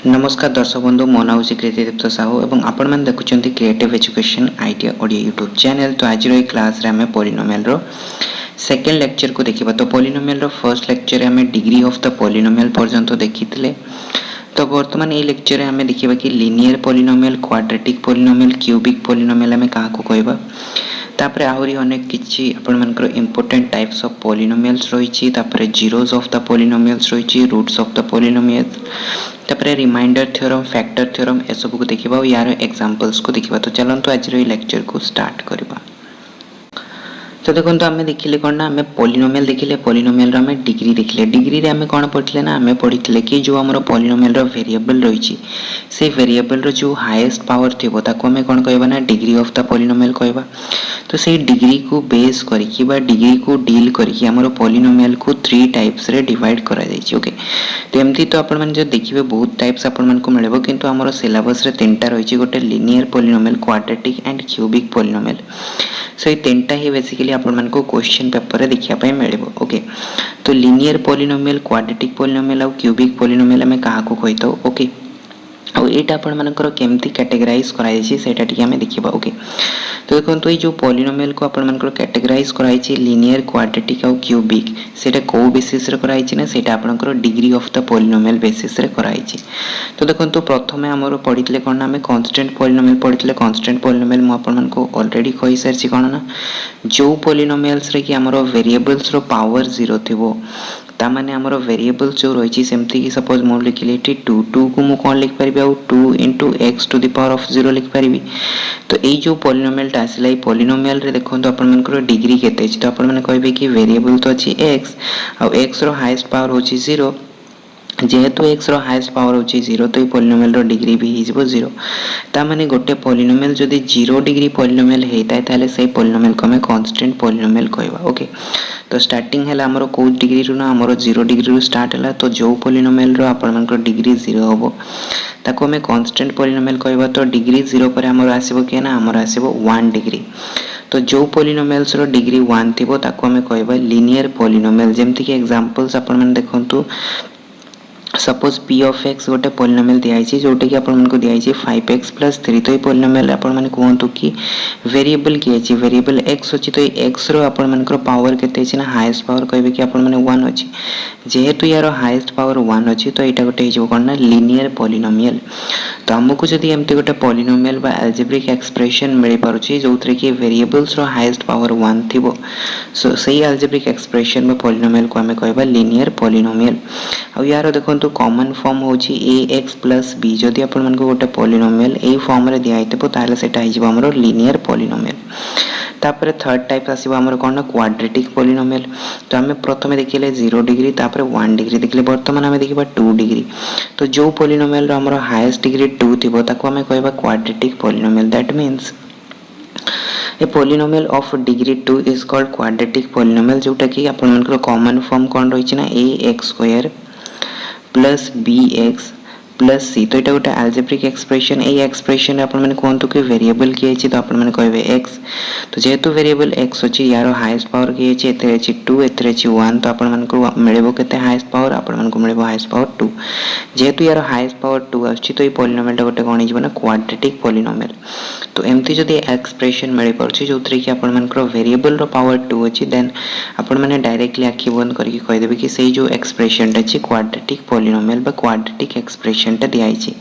नमस्कार दर्शक बंधु मो ना हूँ कृतिदीप्त साहू और आपण मैंने देखुं creative education idea Odia YouTube channel. तो आज क्लास रे हमें पॉलिनोमियल रो सेकेंड लेक्चर को देखा। तो पॉलिनोमियल रो फर्स्ट लेक्चर हमें डिग्री ऑफ द पॉलिनोमियल पर्यंत देखी। तो बर्तमान ये लेक्चर हमें देखा कि linear polynomial, quadratic polynomial, cubic polynomial हमें क्या कहवा। तापर आहरी अनेक किछि आपनकर इंपोर्टेंट टाइप्स ऑफ पॉलिनोमियल्स रही। तापर जीरोज ऑफ द पॉलिनोमियल्स रही, रूट्स ऑफ द पॉलिनोमियल्स, तापर रिमाइंडर थ्योरम, फैक्टर थ्योरम ए सब को देखिबा और यार एग्जांपल्स को देखिबा। तो चलंतु आज रे लेक्चर को स्टार्ट करबा। तो देखो आम देखिले कौन ना आम पॉलिनोमियल देखिले, पॉलिनोमियल आम डिग्री देखिले। डिग्री रे आम कौन पढ़ी ना आम पढ़ी कि जो आम पॉलिनोमियल वेरिएबल रही से वेरिएबल रो जो हाईएस्ट पावर थी ताको आम कौन कहबा ना डिग्री ऑफ द पॉलिनोमियल कहबा। तो से डिग्री को बेस करके बा डिग्री को डील करके आम पॉलिनोमियल को 3 टाइप्स रे डिवाइड करा जायछि। ओके, तो एमती तो आपण माने जो देखिबे बहुत टाइप्स आपण मान को मिलबो, किंतु हमर सिलेबस रे 3टा रही। गोटे linear polynomial, quadratic and cubic polynomial. So ये 3टा ही बेसिकली आपण मान को क्वेश्चन पेपर रे देखिया पय मिलबो। ओके, तो लिनियर पॉलिनोमियल, क्वाड्रेटिक पॉलिनोमियल और क्यूबिक पॉलिनोमियल हमें कहा को कहतो। ओके, और एटा आपण मानकर केमती कैटेगराइज कराई छी सेटा टिके हमें देखिबा। ओके, तो देखो ये जो पॉलिनोमियल को आपण मानकर कैटेगराइज कराई छी लिनियर, क्वाड्रेटिक और क्यूबिक, सेटा को बेसिस रे कराई छी ना सेटा आपनकर degree of the polynomial basis रे कराई छी। तो देखो प्रथमे हमर पढितले कोन ना हमें कांस्टेंट पॉलिनोमियल पढितले। कांस्टेंट पॉलिनोमियल मु आपण मानको ऑलरेडी कहि सारछि कोन ना जो पॉलिनोमियल्स रे कि हमर वेरिएबल्स रो पावर 0 थिबो तामाने हमर वेरिएबल जो रही सेमती कि सपोज मोर लिखिले 2 को मु कौन लिख पारिबी आ 2 into x to the power of 0 लिख पारिबी। तो ये जो पॉलिनोमियल टा आसिला ये पॉलिनोमियल रे देखो आपण मानकर डिग्री केते अछि। तो आपण माने कहबे कि वेरिएबल तो अछि x आ x रो हाईएस्ट पावर होछि 0। जेहेतु x रो हाईएस्ट पावर होछि 0 तो ये पॉलिनोमियल रो डिग्री भी हिजबो 0। ता माने गोटे पॉलिनोमियल जदि 0 डिग्री पॉलिनोमियल हेताय ताले सेही पॉलिनोमियल को हमें कांस्टेंट पॉलिनोमियल कहबा। ओके, तो स्टार्टिंग है हमरो को डिग्री रो ना हमरो 0 डिग्री रो स्टार्ट हला। तो जो पॉलिनोमियल रो आपण मानकर डिग्री 0 होबो ताको हमें कांस्टेंट पॉलिनोमियल कहबा। तो डिग्री 0 पर हमरो आसीबो के ना हमरो आसीबो 1 डिग्री। तो जो पॉलिनोमियल्स रो डिग्री 1 थिबो ताको हमें कहबा लिनियर पॉलिनोमियल। जेमति कि एग्जांपल्स आपण मन देखंतु सपोज p of x गोटे पॉलिनोमियल दिया है जोटे कि आपण मन को दिया है 5x + 3। तो ये पॉलिनोमियल आपण मन कहंतु कि वेरिएबल की है वेरिएबल x अछि। तो ये x रो आपण मन को पावर केते अछि ना हाईएस्ट पावर कहबे कि आपण मन 1 अछि। जेहेतु यार हाईएस्ट पावर 1 अछि तो एटा गोटे हिजो कोन ना लिनियर पॉलिनोमियल। तो हमको जदी एमते गोटे पॉलिनोमियल बा अलजेब्रिक एक्सप्रेशन मिल पारुछि जोथरे कि वेरिएबल्स रो हाईएस्ट पावर 1 थिबो। सो सही अलजेब्रिक एक्सप्रेशन में पॉलिनोमियल को हमें कहबा लिनियर पॉलिनोमियल। आ यार देखंतु कॉमन फॉर्म होछि ax + b। जदि आपण मन को गोटे पॉलिनोमियल ए फॉर्म रे दिया आइतबो ताले सेटा हिजबो हमरो लिनियर पॉलिनोमियल। तापर थर्ड टाइप आसीबो हमरो कोन ना क्वाड्रेटिक पॉलिनोमियल। तो हमें प्रथमे देखिले 0 डिग्री तापर 1 डिग्री देखिले, वर्तमान हमें देखिबा 2 डिग्री। तो जो पॉलिनोमियल रो हमरो हाईएस्ट डिग्री 2 थिबो ताको हमें कहबा quadratic polynomial. That means A polynomial of degree 2 is called quadratic polynomial. जोटा कि आपण मन कॉमन फॉर्म कोन रहिछि ना ax² + bx + c। तो एटा गोटे अलजेब्रिक एक्सप्रेशन। ए एक्सप्रेशन आपण माने कोन तो कि वेरिएबल की अछि। तो आपण माने कहबे x। तो जेहेतु वेरिएबल x अछि यार हाईएस्ट पावर की अछि एते अछि 2 एते अछि 1। तो आपण मन को मिलेबो केते हाईएस्ट पावर आपण मन को मिलेबो हाईएस्ट पावर 2। जेहेतु यार हाईएस्ट पावर 2 अछि तो ये पॉलिनोमियल गोटे कोन हिजबो ना क्वाड्रेटिक पॉलिनोमियल। तो एमती जदि एक्सप्रेशन मिल पारछि जोथरे कि आपण मन को वेरिएबल रो पावर 2 अछि देन आपण माने डायरेक्टली आखि बंद करके कहि देबे कि सेही जो एक्सप्रेशन अछि क्वाड्रेटिक पॉलिनोमियल बा क्वाड्रेटिक एक्सप्रेशन टा दिया है।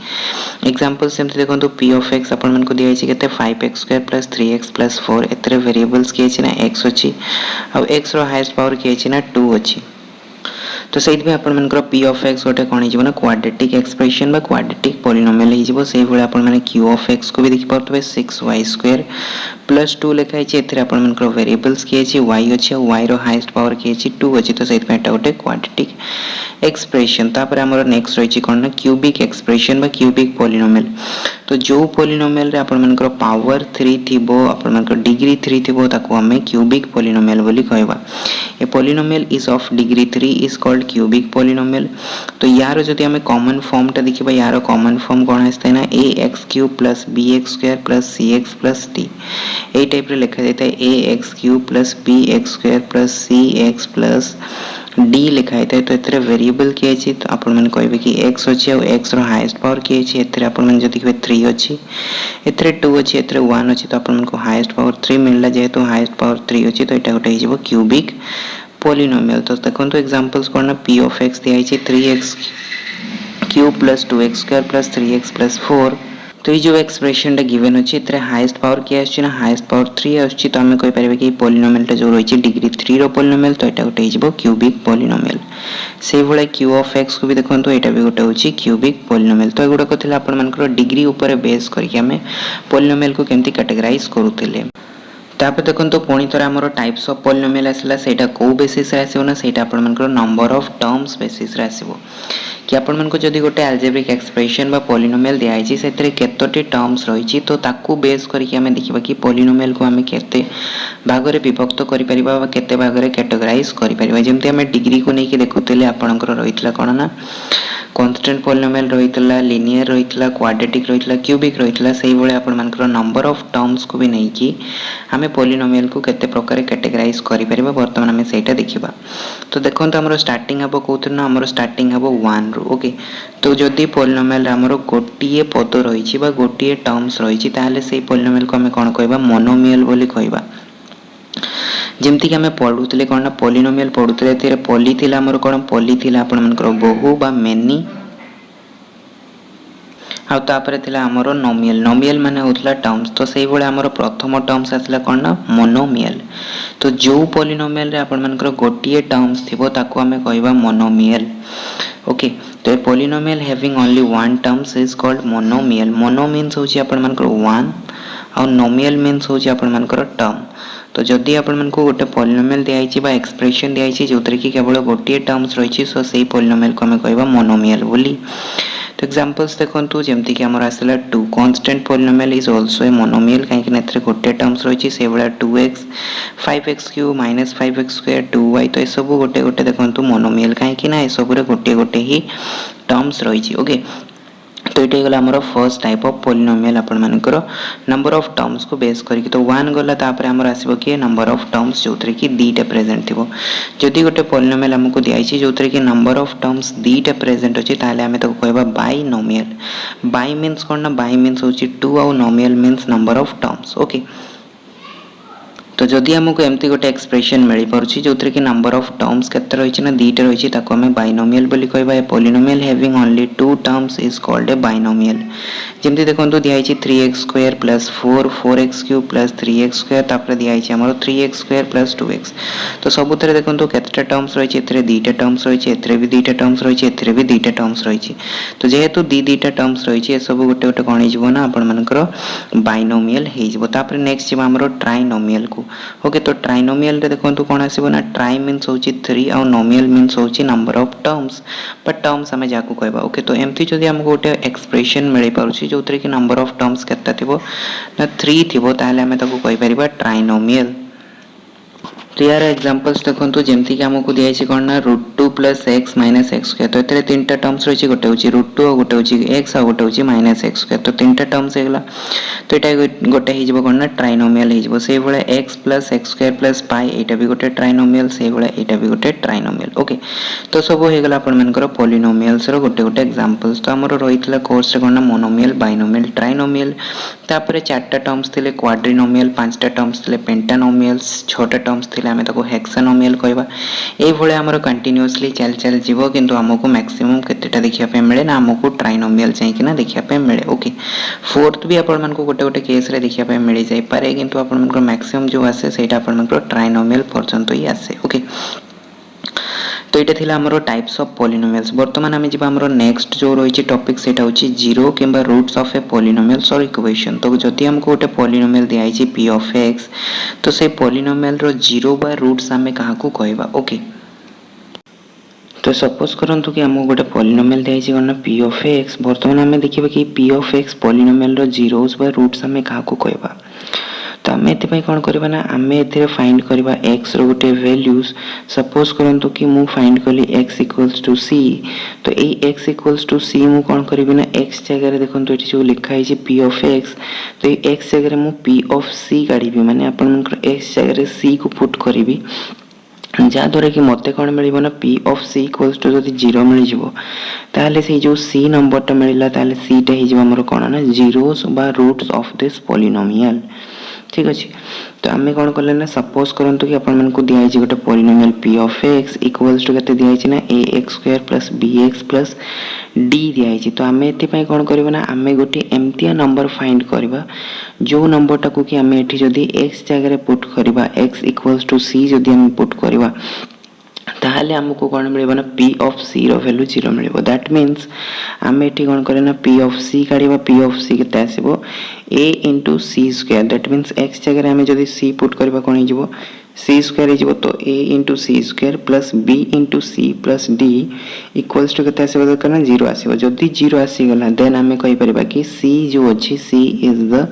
एग्जांपल सेम देखो p of x अपन मन को दिया है केते 5x² + 3x + 4। एतरे वेरिएबल्स के अछि ना x अछि अब x रो हाईएस्ट पावर के अछि ना 2 अछि। तो सही में अपन मन को p of x गोटे कोन हिजबो ना क्वाड्रेटिक एक्सप्रेशन बा क्वाड्रेटिक पॉलिनोमियल हिजबो। सेही भले अपन माने q of x को भी देखि पारतबे 6y² + 2 लिखा है। एतरे अपन मन को वेरिएबल्स के अछि y अछि और y रो हाईएस्ट पावर के अछि 2 अछि। तो सही में एटा गोटे क्वाड्रेटिक एक्सप्रेशन। तापर हमर नेक्स्ट रहिछि कोन ना क्यूबिक एक्सप्रेशन बा क्यूबिक पॉलिनोमियल। तो जो पॉलिनोमियल रे आपण मानकर पावर 3 थिबो आपण मानकर डिग्री 3 थिबो ताको हमें क्यूबिक पॉलिनोमियल बोली कहबा। A polynomial is of degree 3 is called cubic polynomial. तो यार जदि हमें कॉमन फॉर्म टा देखिबा यार कॉमन फॉर्म कोन आस्ते ना ax³ + bx² + cx + d। ए टाइप रे लिखा जाता है ax³ + bx² + cx + डी लिखाई थाए तो एथिरे वेरिएबल किए अछि तो आपण मन कहबे कि x अछि और x रो हाईएस्ट पावर किए अछि एथिरे आपण मन जति कहबे 3 अछि एथिरे 2 अछि एथिरे 1 अछि तो आपण मन को हाईएस्ट पावर 3 मिलला जेहेतु हाईएस्ट पावर 3 अछि तो एटा गोटे हिजबो क्यूबिक पॉलिनोमियल। तो देखंतु examples cone p of x दिया अछि 3x cube plus 2x square plus 3x plus 4 तो ये जो एक्सप्रेशन टा गिवन अछि एतरे हाईएस्ट पावर के आछि ना हाईएस्ट पावर 3 आछि तो हमें कहि परिबे कि पॉलिनोमियल टा जो रहिछि डिग्री 3 रो पॉलिनोमियल तो एटा गोटे हिजबो क्यूबिक पॉलिनोमियल। से भले q of x को भी देखंतु एटा भी गोटे होछि क्यूबिक पॉलिनोमियल। तो एगुडा कथिला आपण मानकर डिग्री ऊपर बेस करके हमें पॉलिनोमियल को केमती कैटेगराइज करूतिले। तापर देखंतु पुणी थोड़ा हमरो टाइप्स ऑफ पॉलिनोमियल आसला सेटा को बेसिस रे आसीबो ना सेटा आपण मानकर नंबर ऑफ टर्म्स बेसिस रे आसीबो कि आपण मन को जदी गोटे अलजेब्रिक एक्सप्रेशन बा पॉलिनोमियल दिया आइछि सेतरे केतोटी टर्म्स रहिछि तो ताकू बेस करके हमें देखिबा कि पॉलिनोमियल को हमें केते भाग रे विभक्त करि परिबा बा केते भाग रे कैटेगराइज करि परिबा। जेमते हमें डिग्री को नै कि देखुतले आपणकर रहितला कोन ना कांस्टेंट पॉलिनोमियल रहितला लिनियर रहितला क्वाड्रेटिक रहितला क्यूबिक रहितला सेही भले आपण मानकर नंबर ऑफ टर्म्स को भी नै कि हमें पॉलिनोमियल को केते प्रकार कैटेगराइज करि परिबा वर्तमान हमें सेटा देखिबा। तो देखंतु हमरो स्टार्टिंग हबो कोथुना हमरो स्टार्टिंग हबो 1 रो ओके। तो जदी पॉलिनोमियल हमरो गोटिए पद रहिछि बा गोटिए टर्म्स रहिछि ताले सेही पॉलिनोमियल को हमें कोन कहबा मोनोमियल बोली कहबा। जेमति कि हमें पढुतले कोन ना पॉलिनोमियल पढुतले तेरे पॉली थिला हमरो कोन पॉली थिला आपण मानकर बहु बा मेनी आ तापरे थिला हमरो नोमियल नोमियल माने होतला टर्म्स। तो सेही भले हमरो प्रथम टर्म्स आसला कोन ना मोनोमियल। तो जो पॉलिनोमियल रे आपण मानकर गोटिए टर्म्स थिबो ताको हमें कहबा मोनोमियल ओके। तो polynomial having only one terms is called monomial. Mono means होची आपण मानकर वन और नोमियल मीन्स होची आपण मानकर टर्म। तो जदी आपण मन को गोटे पॉलिनोमियल दिया आइछि बा एक्सप्रेशन दिया आइछि जोतरे कि केवल गोटिए टर्म्स रहिछि सो सेही पॉलिनोमियल को हमें कहबा मोनोमियल बोली। तो एग्जांपल्स देखंतु जेमति कि हमर आसला 2 constant polynomial is also a monomial काहे कि नेत्रे गोटे टर्म्स रहिछि से बला 2x 5x cube -5x square 2y तो ए सब गोटे गोटे देखंतु मोनोमियल काहे कि ना ए सब रे गोटे गोटे ही टर्म्स रहिछि ओके। तो ये गला हमरो फर्स्ट टाइप ऑफ पॉलिनोमियल आपण मानकर नंबर ऑफ टर्म्स को बेस करके। तो 1 गला तापर हमर आसीबो कि नंबर ऑफ टर्म्स जोतरे कि दीटा प्रेजेंट थिबो। जदी गोटे पॉलिनोमियल हमको दिया आइछि जोतरे कि नंबर ऑफ टर्म्स दीटा प्रेजेंट अछि ताले हमें तो कहबा बाइनोमियल। बाइ मींस कोन ना बाइ मींस होछि 2 और nomial means number of terms okay. तो जदी हमको एमती गोटे एक्सप्रेशन मिली परछि जोतरे कि नंबर ऑफ टर्म्स केते रहिछि ना दीटा रहिछि ताको हमें बाइनोमियल बोली कहबा। A polynomial having only 2 terms is called a binomial. जेमति देखंतु दिया आइछि 3x square plus 4 4x cube plus 3x square तापर दिया आइछि हमरो 3x स्क्वायर प्लस 2x। तो सबुतरे देखंतु केतेटा टर्म्स रहिछि एतरे दीटा टर्म्स रहिछि एतरे भी दीटा टर्म्स रहिछि एतरे भी दीटा टर्म्स रहिछि। तो जेहेतु दीटा टर्म्स रहिछि ए सब गोटे गोटे कोन हिजबो ना आपण मानकर बाइनोमियल हेजबो। तापर नेक्स्ट जिबा हमरो ट्राइनोमियल को ओके। तो ट्राइनोमियल रे देखंतु कोन आसीबो ना ट्राइ मींस होची 3 और नोमियल मींस होची number of terms but terms हमें जाको कहबा ओके। तो एमती जदी हमको गोटे एक्सप्रेशन मिली पारुची जोतरे कि नंबर ऑफ टर्म्स केते थिबो ना 3 थिबो ताले हमें ताको कहि परिबा ट्राइनोमियल। तो यार एग्जांपल्स देखंतु जेमति कि हमको दिया छि कोन ना √2 + x - x स्क्वायर। तो एतरे तीनटा टर्म्स रहिछि गोटे होछि √2 और गोटे होछि x और गोटे होछि -x स्क्वायर। तो तीनटा टर्म्स हेगला तो एटा गोटे हिजबो कोन ना ट्राइनोमियल हिजबो। से भले x + x स्क्वायर + पाई एटा भी गोटे ट्राइनोमियल से भले एटा भी गोटे ट्राइनोमियल ओके। तो सब हेगला आपण मानकर पॉलिनोमियल्स रो गोटे गोटे एग्जांपल्स। तो हमरो रहितला कोर्स रे कोन ना मोनोमियल बाइनोमियल ट्राइनोमियल तापरे चारटा टर्म्स थिले क्वाड्रिनोमियल पांचटा टर्म्स थिले पेंटानोमियल्स छटा टर्म्स थिले हमें ताको हेक्सानोमियल कहबा। ए भले हमरो कंटीन्यूअसली चल जीवो किंतु हमको मैक्सिमम केतेटा देखिया पे मिले ना हमको ट्राइनोमियल चाहिए कि ना देखिया पे मिले ओके। फोर्थ भी आपण मन को गोटे गोटे केस रे देखिया पे मिली जाई पारे किंतु आपण मन को मैक्सिमम जो आसे सेटा आपण मन को ट्राइनोमियल पर्यंत ही आसे ओके। तो ये थिला हमरो टाइप्स ऑफ पॉलिनोमियल्स। वर्तमान हमें जिबा हमरो नेक्स्ट जो रहिछि टॉपिक सेटा होछि जीरो किंबा रूट्स ऑफ ए पॉलिनोमियल्स और इक्वेशन। तो जदी हमको गोटे पॉलिनोमियल दिया आइछि p of x तो से पॉलिनोमियल रो जीरो बा रूट्स हमें काहा को कहबा ओके। तो सपोज करंतु कि हमको गोटे पॉलिनोमियल दिया आइछि कोन p of x। वर्तमान हमें देखिबा कि p of x पॉलिनोमियल रो जीरोस बा रूट्स हमें काहा को कहबा। तो आमे एते पई कोन करबा ना आमे एते फाइंड करबा x रो गोटे वैल्यूज। सपोज करंतु कि मु फाइंड करली x = c। तो ए x = c मु कोन करबी ना x जगह रे देखंतु एठी जो लिखा है p of x। तो ए x जगह रे मु p of c काढीबी माने अपन मन x जगह रे c को पुट करबी जहाँद्वारा कि मत कौन मिल ना p of c equals to जब 0 मिल ताहले से जो सी नंबरटा मिलला ताहले सीटा हो कौन ना जीरोस बा रूट्स ऑफ दिस पॉलिनोमियल। ठीक अच्छे तो आम कौन कले ना सपोज करंतु कि आपण मन को दिया गोटे polynomial P of x equals to केते दिया ना A X square plus B X plus D दिया तो आम एपाई कौन करबा ना आम गोटे एमतिया नंबर फाइंड करबा जो नंबरटा को कि आम एठी जदी एक्स जगह पुट करबा एक्स इक्वल्स टू सी जदी आम पुट करबा ताहले हमको कौन मिले ना पी ऑफ सी रो वैल्यू 0 मिले। दैट मीन्स आम एठी कौन करे ना पी ऑफ सी काढ़ा पी ऑफ सी के आसो A into C square. That means X जगह आम जब सी पुट करबा कौन हो सी स्क्वायर हो तो A into C square plus B into C plus D equals to के आसो दरकार ना 0 आसो। जदि 0 आसीगला देन आम कहीपर कि सी जो अच्छी सी इज द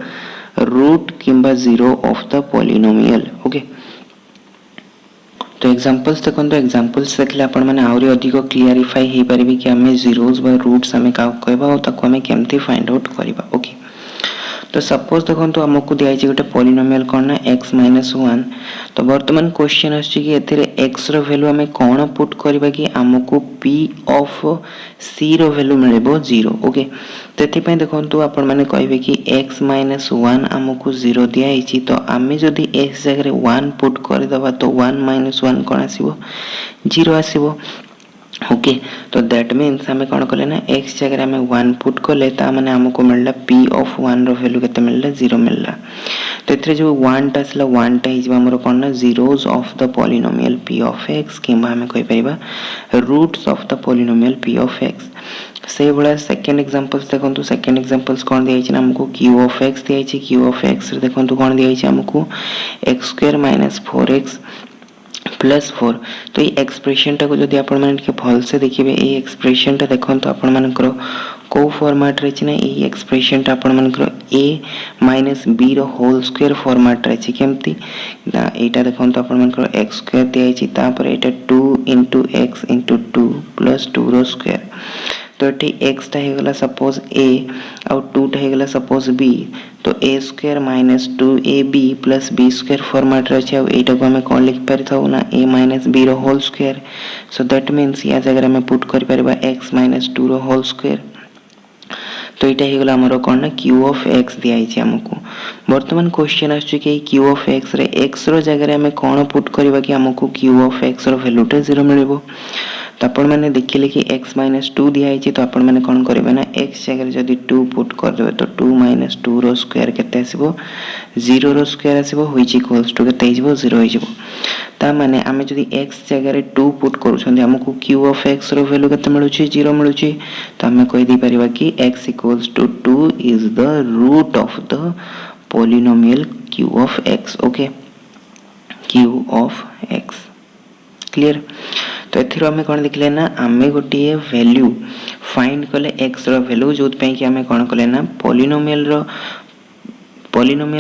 रूट किंबा 0 ऑफ द पॉलिनोमियल। ओके तो एग्जांपल्स देखो एग्जांपल्स देखले आपण माने आउरी अधिक क्लियरिफाई हे परिबे कि हमें जीरोस बा रूट्स हमें का कहबा और ताको हमें केमती फाइंड आउट करबा। ओके तो सपोज देखो हमको दिया गोटे पॉलिनोमियल कौन ना x माइनस 1 तो बर्तमान क्वेश्चन आछि कि एथिरे x रो वैल्यू हमें कौन पुट करबा कि हमको p ऑफ c रो वैल्यू मिलबो 0। ओके तो एथि पय देखो आपण माने कहबे कि x माइनस 1 हमको 0 दिया हिची तो आमे जदी x जगह 1 पुट कर दबा तो 1 माइनस 1 कौन आसीबो 0 आसीबो। ओके तो दैट मीन्स हमें कौन कले ना x जगह हमें 1 पुट कले ता माने हमको मिलला p ऑफ 1 रो वैल्यू केते मिलला 0 मिलला। तो एथरे जो 1 टा असला 1 टा हिजबा हमरो कौन ना zeros of the polynomial p of x किंबा हमें कहि परिबा roots of the polynomial p of x। से बड़ा सेकंड एग्जांपल्स देखंतु सेकंड एग्जांपल्स कौन दिया छै हमको q ऑफ x दिया छै q ऑफ x रे देखंतु कौन दिया छै हमको x square minus 4x plus 4। तो ये एक्सप्रेशन टा को जदी आपण माने के भल से देखिबे ए एक्सप्रेशन टा देखन तो आपण माने करो को फॉर्मेट रे छै ना ए एक्सप्रेशन टा आपण माने करो a माइनस b रो होल स्क्वायर फॉर्मेट रे छै केमती ना एटा देखन तो आपण माने करो x स्क्वायर दिया छै ता पर एटा 2 * x * 2 + 2 रो स्क्वायर। तो ये x टा हेगला सपोज a और 2 टा हेगला सपोज b तो a square minus 2ab plus b square format रे छै एटा को हमें कोन लिख परथौ ना a माइनस b रो whole square. So that means या जगह में पुट कर परबा x माइनस 2 रो होल स्क्वायर। तो एटा हेगला हमरो कोन ना q ऑफ x दिया छै हमको। वर्तमान क्वेश्चन आछै कि q ऑफ x रे x रो जगह हमें कोन पुट करबा कि हमको q ऑफ x रो वैल्यू टा 0 मिलबो। तो आपण माने देखिले कि x माइनस 2 दिया है तो आपण माने कोन करबे ना x जगह जदी 2 पुट कर देबे तो 2 माइनस 2 रो स्क्वायर केते आसीबो 0 रो स्क्वायर आसीबो व्हिच इक्वल्स टू केते हिजबो 0 हिजबो। ता माने आमे जदी x जगह 2 पुट करूछन हमको q ऑफ x रो वैल्यू केते मिलुची 0 मिलुची। तो हमें कहि दी परिबा कि x equals to 2 is the root of the polynomial q of x। Okay q of x clear. तो एथिरो हमें कोन देखले ना आमे गोटे वैल्यू फाइंड कले x रो वैल्यू जोत पे कि हमें कोन कले ना पॉलिनोमियल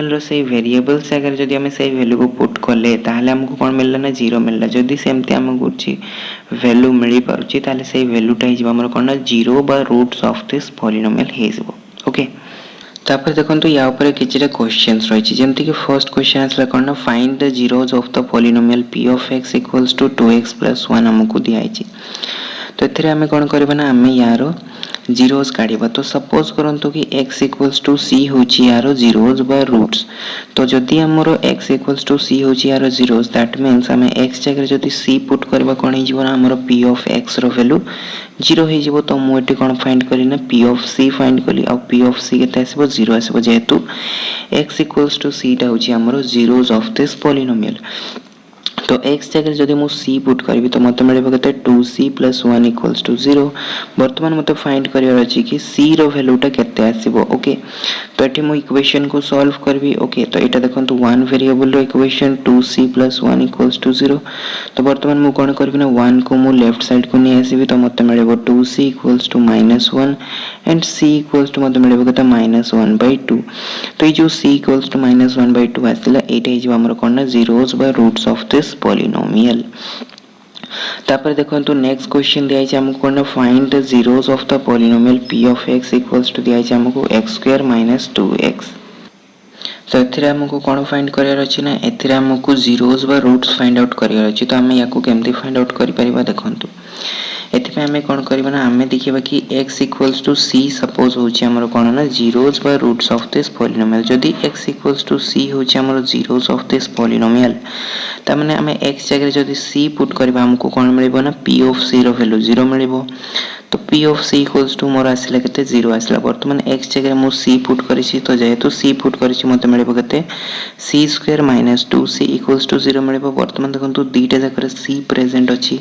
रो से वेरिएबल से अगर जदी हमें से वैल्यू को पुट कले ताहले हमको कोन मिलला ना 0 मिलला। जदी सेमते हम गुछि वैल्यू मिली परछि ताहले से वैल्यू टा हिजबा हमर कोन ना 0 बा रूट्स ऑफ दिस पॉलिनोमियल हिजबो। ओके तापर देखंतु या ऊपर किछटा क्वेश्चंस रहिछि जेमति कि फर्स्ट क्वेश्चन आसला कोन ना find the zeros of the polynomial p of x equals to 2x + 1 हमको दिया है। तो एथिरे हमें कोन करबा ना हमें यारो जीरोस काढिबा। तो सपोज करंतु कि x इक्वल्स टू c होछि यारो जीरोस बा रूट्स। तो जदी हमरो x इक्वल्स टू c होछि यारो जीरोस दैट मीन्स हमें x जगह जदी c पुट करबा कोन हिजबो ना हमरो p ऑफ x रो वैल्यू 0 हिजबो। तो मु एटी कोन फाइंड करी ना p ऑफ c फाइंड कली और p ऑफ c केते आसीबो 0 आसीबो जेहेतु x इक्वल्स टू c टा होछि हमरो जीरोस ऑफ दिस पॉलिनोमियल। तो x जगह जदी मु c पुट करबी तो मते मिलबो केते 2c + 1 = 0। वर्तमान मते फाइंड करियर अछि कि c रो वैल्यू टा केते आसीबो। ओके तो एठी मु इक्वेशन को सॉल्व करबी। ओके तो एटा देखंतु 1 वेरिएबल रो इक्वेशन 2c + 1 = 0। तो वर्तमान मु कोन करबी ना 1 को मु लेफ्ट साइड को नि आसीबी तो मते मिलबो 2c = -1 एंड c = मते मिलबो केते -1/2। तो ये जो c = -1/2 आसिला एटा हिजबो हमर कोन ना जीरोस बा रूट्स ऑफ दिस पॉलिनोमियल। तापर देखंतु नेक्स्ट क्वेश्चन दिया है हमको कोन find the zeros of the polynomial p of x equals to दिया है हमको x² - 2x। तो एथिरे हमको कौन फाइंड करार अच्छी ना एथिरे हमको जीरोज बा रूट्स फाइंड आउट करार अच्छी। तो आम या केमती फाइंड आउट करें देखो एथि आम कौन करवा ना आम देखा कि x equals to c suppose होमर कौन ना जीरोज बा रूट्स ऑफ दिस पॉलिनोमियल। जदि x इक्वल्स टू सी होमर जीरोज ऑफ दिस पॉलिनोमियल तार आम x जगह जदि c पुट करवा हमको कौन मिल ना p ऑफ c रो वैल्यू 0 मिल। तो p of c equals to मोर आसला के 0 आसला। बर्तमान x जगह मु c पुट करी तो जेहेतु c पुट करी मत मिल के C square minus 2c equals to 0 मिल। बर्तमान देखो दुईटा जगह c प्रेजेंट अच्छी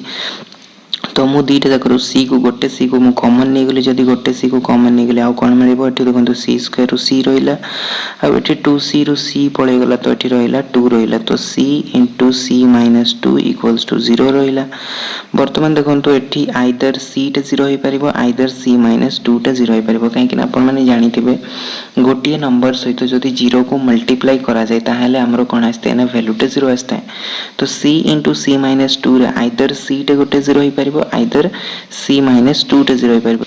तो मु दुईटा जगह सी को गोटे सी को कॉमन नहीं गली जदि गोटे सी को कॉमन नहीं गली आउ कौन मिल देखो सी स्क्वायर रु सी रहा आउ 2c रु सी पलैगला तो ये रहा 2 रहा तो c into C minus 2 equals to 0 रहा। बर्तमान देखो ये आइदर सी टा 0 हो पार आइदर सी माइनस 2 टा 0 हो पार कहीं आपने जानते गोटे नंबर सहित जदि 0 को मल्टीप्लाई करा जाए ताहले हमरो कौन आसता है ना वैल्यू टा 0 आसता है। तो c इंटू सी माइनस 2 रे आइदर c टा गोटे 0 हो पार आइदर c माइनस 2 टा 0 हो पार।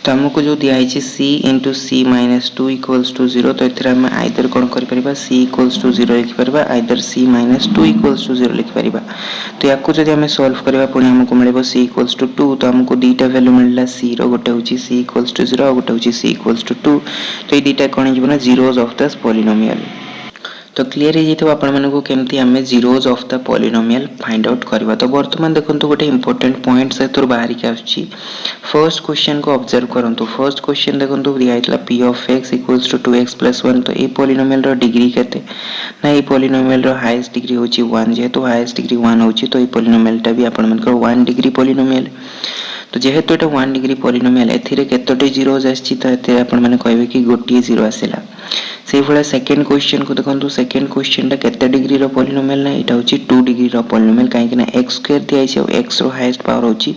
तो आमको जो दिखाई c into C minus 2 equals to 0 तो ये आम आइदर कौन कर c इक्वल्स टू 0 लिखिपर either c minus 2 equals to 0 लिखिपर। तो या जब आम सॉल्व करवा पुणी हमको मिल c इक्वल्स टू 2 तो हमको दुईटा वैल्यू मिलला c रो गोटे हूँ c इक्वल्स टू 0 और गोटे हूँ c इक्वल्स टू 2। तो ये दुईटा कौन हो जीरोज ऑफ द पॉलिनोमियल। तो क्लीयर हो आपको केमती आम zeros of the polynomial find out करवा। तो बर्तमान देखो गोटे इंपोर्टेंट पॉइंट से बाहर के आसुची फर्स्ट क्वेश्चन को ऑब्जर्व करंतु। फर्स्ट क्वेश्चन देखो दिखाई p of x equals to 2x plus 1 तो ये पॉलिनोमियल रो डिग्री केते ना ये पॉलिनोमियल रो हाईएस्ट डिग्री होची 1 जेहेतु हाईएस्ट डिग्री 1 होची तो ये पॉलिनोमियल टा भी आपण मनकर 1 डिग्री पॉलिनोमियल। तो जेहेतु एटा 1 डिग्री पॉलिनोमियल एथिरे केतोटी जीरोज आछि तो एते आपण माने कहबे कि गोटिए जीरो आसेला। से भला सेकंड क्वेश्चन को देखंतु सेकंड क्वेश्चन टा केते डिग्री रो पॉलिनोमियल ना एटा होची 2 डिग्री रो पॉलिनोमियल काहे कि ना x स्क्वायर दिया छै और x रो हाईएस्ट पावर होची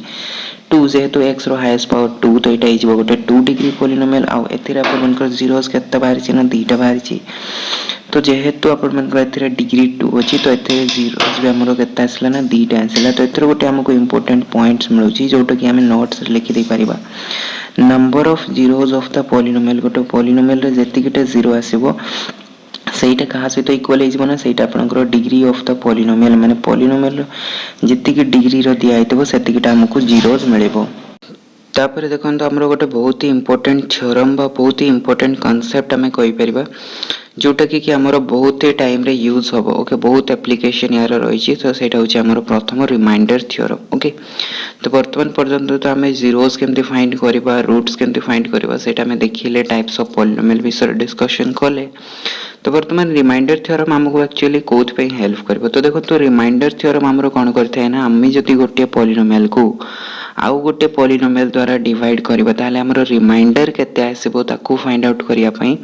2 जेहेतु x रो हाईएस्ट पावर 2 तो एटा हिजबो गोटे 2 डिग्री पॉलिनोमियल आ एथिरे आपण मानकर जीरोज केते बाहर छै ना दुईटा बाहर छै। तो जेहेतु आपण मानकर एथिरे डिग्री 2 अछि तो एथिरे जीरोज भी हमरो केते आसला ना दुईटा आसला। तो एथिरे गोटे हमको इंपोर्टेंट पॉइंट्स मिलुची जोटा कि हमें नोट्स लिखि दे परिबा number of zeros of the polynomial गोटे पॉलिनोमियल रे जेतिकिटा जीरो आसीबो सेटा कहा सहित इक्वल हो ना सेटा आपनकर डिग्री ऑफ द पॉलिनोमियल माने पॉलिनोमियल जेतिकी डिग्री रो दिया आइतबो सेतिकिटा हमको जीरोज मिलेबो। तापर देखो तो आमर गोटे बहुत ही इंपोर्टेंट थ्योरम बा बहुत ही इंपोर्टेंट कांसेप्ट आम कहि परिबा जोटा कि आमर बहुत ही टाइम रे यूज होबो। ओके बहुत एप्लीकेशन यार रही तो सेटा होची आमर प्रथम रिमाइंडर थ्योरम। ओके तो वर्तमान पर्यंत तो आम जीरोज केमती फाइंड करबा रूट्स केमती फाइंड करबा सेटा आम देखिले टाइप्स ऑफ पॉलिनोमियल विषय डिस्कशन कले। तो वर्तमान रिमाइंडर थ्योरम हमको एक्चुअली कोथ पे हेल्प करबो। तो देखो तो रिमाइंडर थ्योरम हमरो कोन करथाय ना आम्ही जति गोटे पॉलिनोमियल को आउ गोटे पॉलिनोमियल द्वारा डिवाइड करबा ताले हमरो रिमाइंडर केते आसीबो ताकू फाइंड आउट करिया पई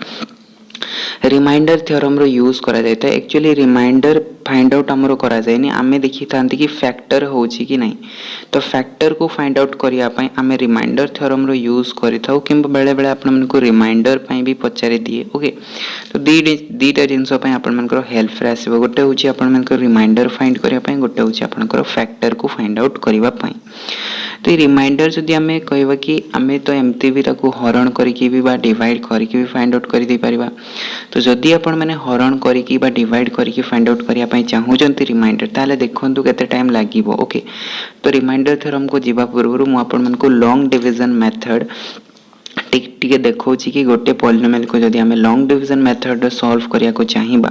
रिमाइंडर थ्योरम रो यूज करा जायता। एक्चुअली रिमाइंडर फाइंड आउट हमरो करा जायनी आमे देखि थांती कि फैक्टर होची कि नहीं। तो फैक्टर को फाइंड आउट करिया पई आमे रिमाइंडर थ्योरम रो यूज करिथाउ किंबा बेले बेले आपन मन को रिमाइंडर पई भी पचारि दिए। ओके तो दीटा जिंस पई आपन मन को हेल्प रे आसीबो गोटे होची आपन मन को रिमाइंडर फाइंड करिया पई गोटे होची आपन को फैक्टर को फाइंड आउट करिवा पई। तो ये रिमाइंडर जदि आमे कहबा कि आमे तो एमती भी ताको हरण करिकि भी बा डिवाइड करिकि भी फाइंड आउट करि दे परिबा। तो जदि आपण माने हरण करिकि बा डिवाइड करिकि फाइंड आउट करिया पई चाहूचंती रिमाइंडर ताले देखंतु केते टाइम लागिवो। ओके तो रिमाइंडर थ्योरम को जीवा पूर्व मु आपण मन को लॉन्ग डिवीजन मेथड टिके देखौछि कि गोटे पॉलिनोमियल को जदि हमें लॉन्ग डिवीजन मेथड रे सॉल्व करिया को चाहिबा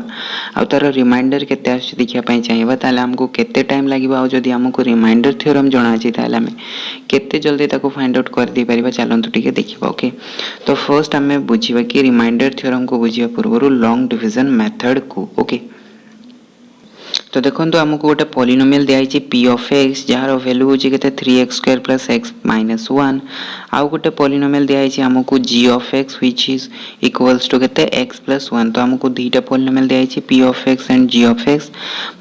आ तार रिमाइंडर केते आछि देखिया पई चाहिबा ताले हमको केते टाइम लागिबा आ जदि हमको रिमाइंडर थ्योरम जणा अछि ताले हमें केते जल्दी ताको फाइंड आउट कर दे परिबा। चलंतु टिके देखिबा। ओके तो फर्स्ट हमें बुझिबा कि रिमाइंडर थ्योरम को बुझिया पूर्व लॉन्ग डिवीजन मेथड को। ओके तो देखो तो हमको गोटे पॉलिनोमियल दिया है p of x jar value होची केते 3x square plus x minus 1 आउ गोटे पॉलिनोमियल दिया है हमको g of x which is equals to केते x प्लस 1। तो हमको दुईटा पॉलिनोमियल दिया है p of x and g of x।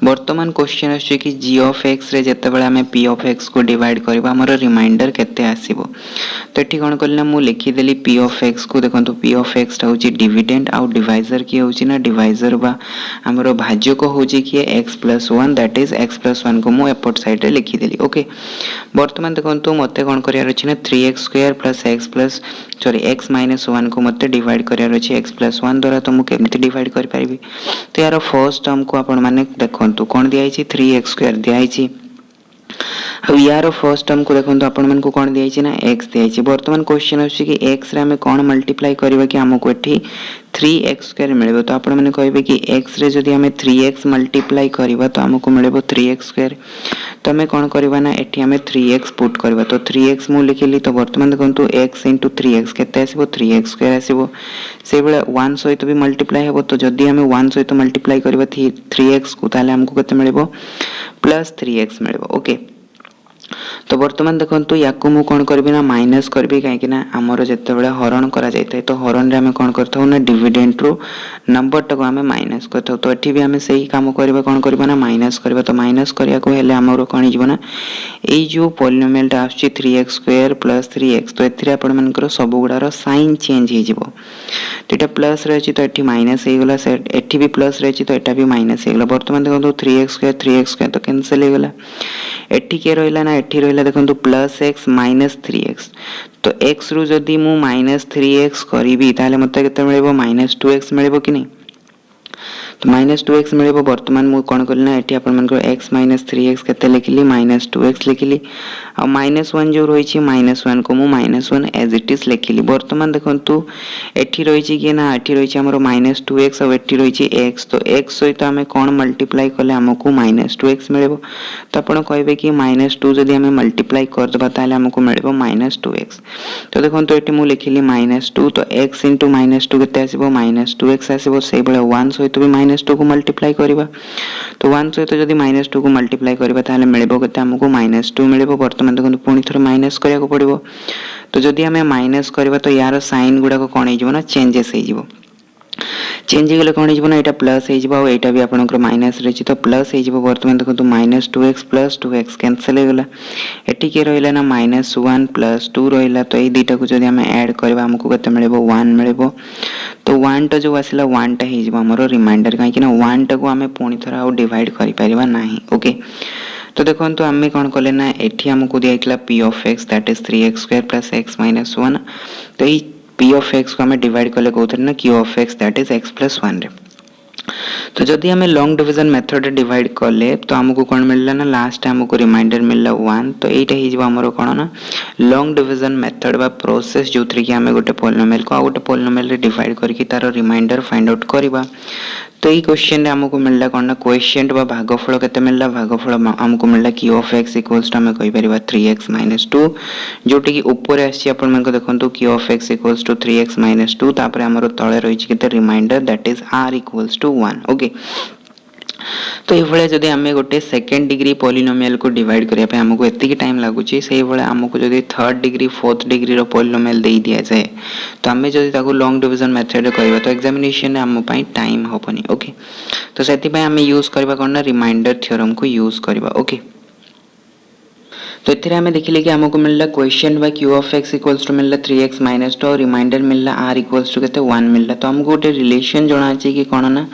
वर्तमान क्वेश्चन आछे कि g ऑफ x रे जते बेला हमें p ऑफ x को डिवाइड करबा हमर रिमाइंडर केते आसीबो। तो एठी कोन करले मु लिखि देली p ऑफ x को देखो तो p ऑफ x ता होची डिविडेंड आउ डिवाइजर की होची ना डिवाइजर बा हमरो भाज्य को होची कि x plus 1 that is x plus 1 को मु एपट साइड रे लिखि देली ओके वर्तमान देखंतु मते कोन करियार अछि ना 3x square plus x plus sorry x minus 1 को मते डिवाइड करियार अछि x प्लस 1 द्वारा तो मु केमिति डिवाइड कर परिबी तो यार फर्स्ट टर्म को आपण माने देखंतु कोन दिया अछि 3x स्क्वायर दिया अछि अब यार फर्स्ट टर्म को देखंतु आपण मन को कोन दिया अछि ना x दिया अछि वर्तमान क्वेश्चन अछि कि x रे हमें कोन मल्टीप्लाई करबा कि हमको एठी 3x स्क्वायर मिलबो तो आपण माने कहबे कि x रे जदी हमें 3x मल्टीप्लाई करबा तो हमको मिलबो 3x स्क्वायर तो हमें कोन करबा ना एठी हमें 3x पुट करबा तो 3x मु लिखिली तो वर्तमान देखंतु x * 3x केते आसीबो 3x स्क्वायर आसीबो से बेला 1 सहित भी मल्टीप्लाई हेबो तो जदी हमें 1 सहित मल्टीप्लाई करबा 3x को ताले हमको केते मिलबो प्लस 3x मिलबो ओके तो वर्तमान देखंतु याकु मु कोन करबी ना माइनस करबी काहे कि ना हमर जते बेले हरण करा जायते तो हरण रे हमें कोन करथौ ना डिविडेंड रो नंबर टको हमें माइनस करथौ तो एठी भी हमें सही काम करबा कोन करबा ना माइनस करबा तो माइनस करिया को हेले हमर कोन हिजबो ना ए जो पॉलिनोमियल ता आछि 3x स्क्वायर प्लस 3x तो एथिरे आपण मानकर सब गुडार साइन चेंज हे जिवो तो एटा प्लस रे अछि तो एठी माइनस हे गेला से एठी भी प्लस रे अछि तो एटा भी माइनस हे गेला वर्तमान देखंतु 3x स्क्वायर तो कैंसिल हे गेला एठी के रहला ना एठी रहला देखंतु प्लस x माइनस 3x तो x रु जदी मु माइनस 3x करिबी ताले मते केते मिलबो माइनस 2x मिलबो कि नहीं तो माइनस 2x मिलबो वर्तमान मु कोन करली ना एठी आपण मानकर x माइनस 3x केते लिखिली माइनस 2x लिखिली आ माइनस 1 जो रही छी माइनस 1 को मु माइनस 1 एज इट इज लिखिली वर्तमान देखंतु एठी रही छी कि ना एठी रही छी हमरो माइनस 2x और एठी रही छी x तो x सहित हमें कोन मल्टीप्लाई करले हमको माइनस 2x मिलबो तो आपण कहबे कि माइनस 2 जदी हमें मल्टीप्लाई कर देबा ताले हमको मिलबो माइनस 2x तो देखंतु एठी मु लिखिली माइनस 2 तो x * माइनस 2 केते आसीबो माइनस 2x आसीबो सेही बेले 1 सहित भी माइनस 2 को मल्टीप्लाई करबा तो 1 सहित जदी माइनस 2 को मल्टीप्लाई करबा ताले मिलबो केते हमको माइनस 2 मिलबो वर्तमान देखंतु पुनी थोर माइनस करिया को पड़िबो तो जदी हमें माइनस करबा तो यार साइन गुडा को कोन हे जिवो ना चेंजेस हे जिवो चेंज हे गेले कोन हे जिवो ना एटा प्लस हे जिवो आ एटा भी आपनकर माइनस रे छि तो प्लस हे जिवो वर्तमान देखंतु minus 2x plus 2x cancel हे गेला एठी के रहइला ना माइनस 1 प्लस 2 रहइला तो ए दुटा को जदी हमें ऐड करबा हमको केते मिलबो 1 मिलबो तो 1 टा जो आसिला 1 टा हे जिवो हमरो रिमाइंडर काहे कि ना 1 टा को हमें पुनी थरा आ डिवाइड करि परिबा नाही ओके तो देखंतु हमें कोन करले ना एठी हमको दियाइतला p of x that is 3x square plus x minus 1 तो ई p of x को हमें डिवाइड करले कोथरे ना q of x that is x plus 1 रे तो जदी हमें लॉन्ग डिवीजन मेथड डिवाइड करले तो हमको कोन मिलला ना लास्ट हमको रिमाइंडर मिलला 1 तो एटा ही जबा हमरो कोन ना लॉन्ग डिवीजन मेथड बा प्रोसेस जोथरे कि हमें गोटे पॉलिनोमियल को आ गोटे पॉलिनोमियल रे डिवाइड करके तारो रिमाइंडर फाइंड आउट करबा तो ई क्वेश्चन रे हमको मिलला कोन ना क्वेश्चन बा भागफल केते मिलला भागफल हमको मिलला q of x equals to हमें कहि परिबा 3x - 2 जोटी कि ऊपर आसी आपण मन को देखंतु q of x equals to 3x - 2 तापर हमरो तळे रही छि केते remainder that is r equals to 1 okay तो ये जदि आम गोटे सेकेंड डिग्री पॉलिनोमियल को डिवाइड करने पे हमको एतिक टाइम लगुच से आमको जदि third degree fourth degree polynomial दे दिया जाए तो आम जब लॉन्ग डिवीजन मेथड करवा तो एग्जामिनेशन आम टाइम हेनी ओके तो से आम यूज करवा कौन ना रिमाइंडर थ्योरम को यूज करवा ओके तो इतने हमें देखिले कि हमको मिलला question by q of x equals to मिलला 3x - 2 और रिमाइंडर मिलला r इक्वल्स टू केते 1 मिलला तो हमको गोटे रिलेशन जणा अछि कि कोन ना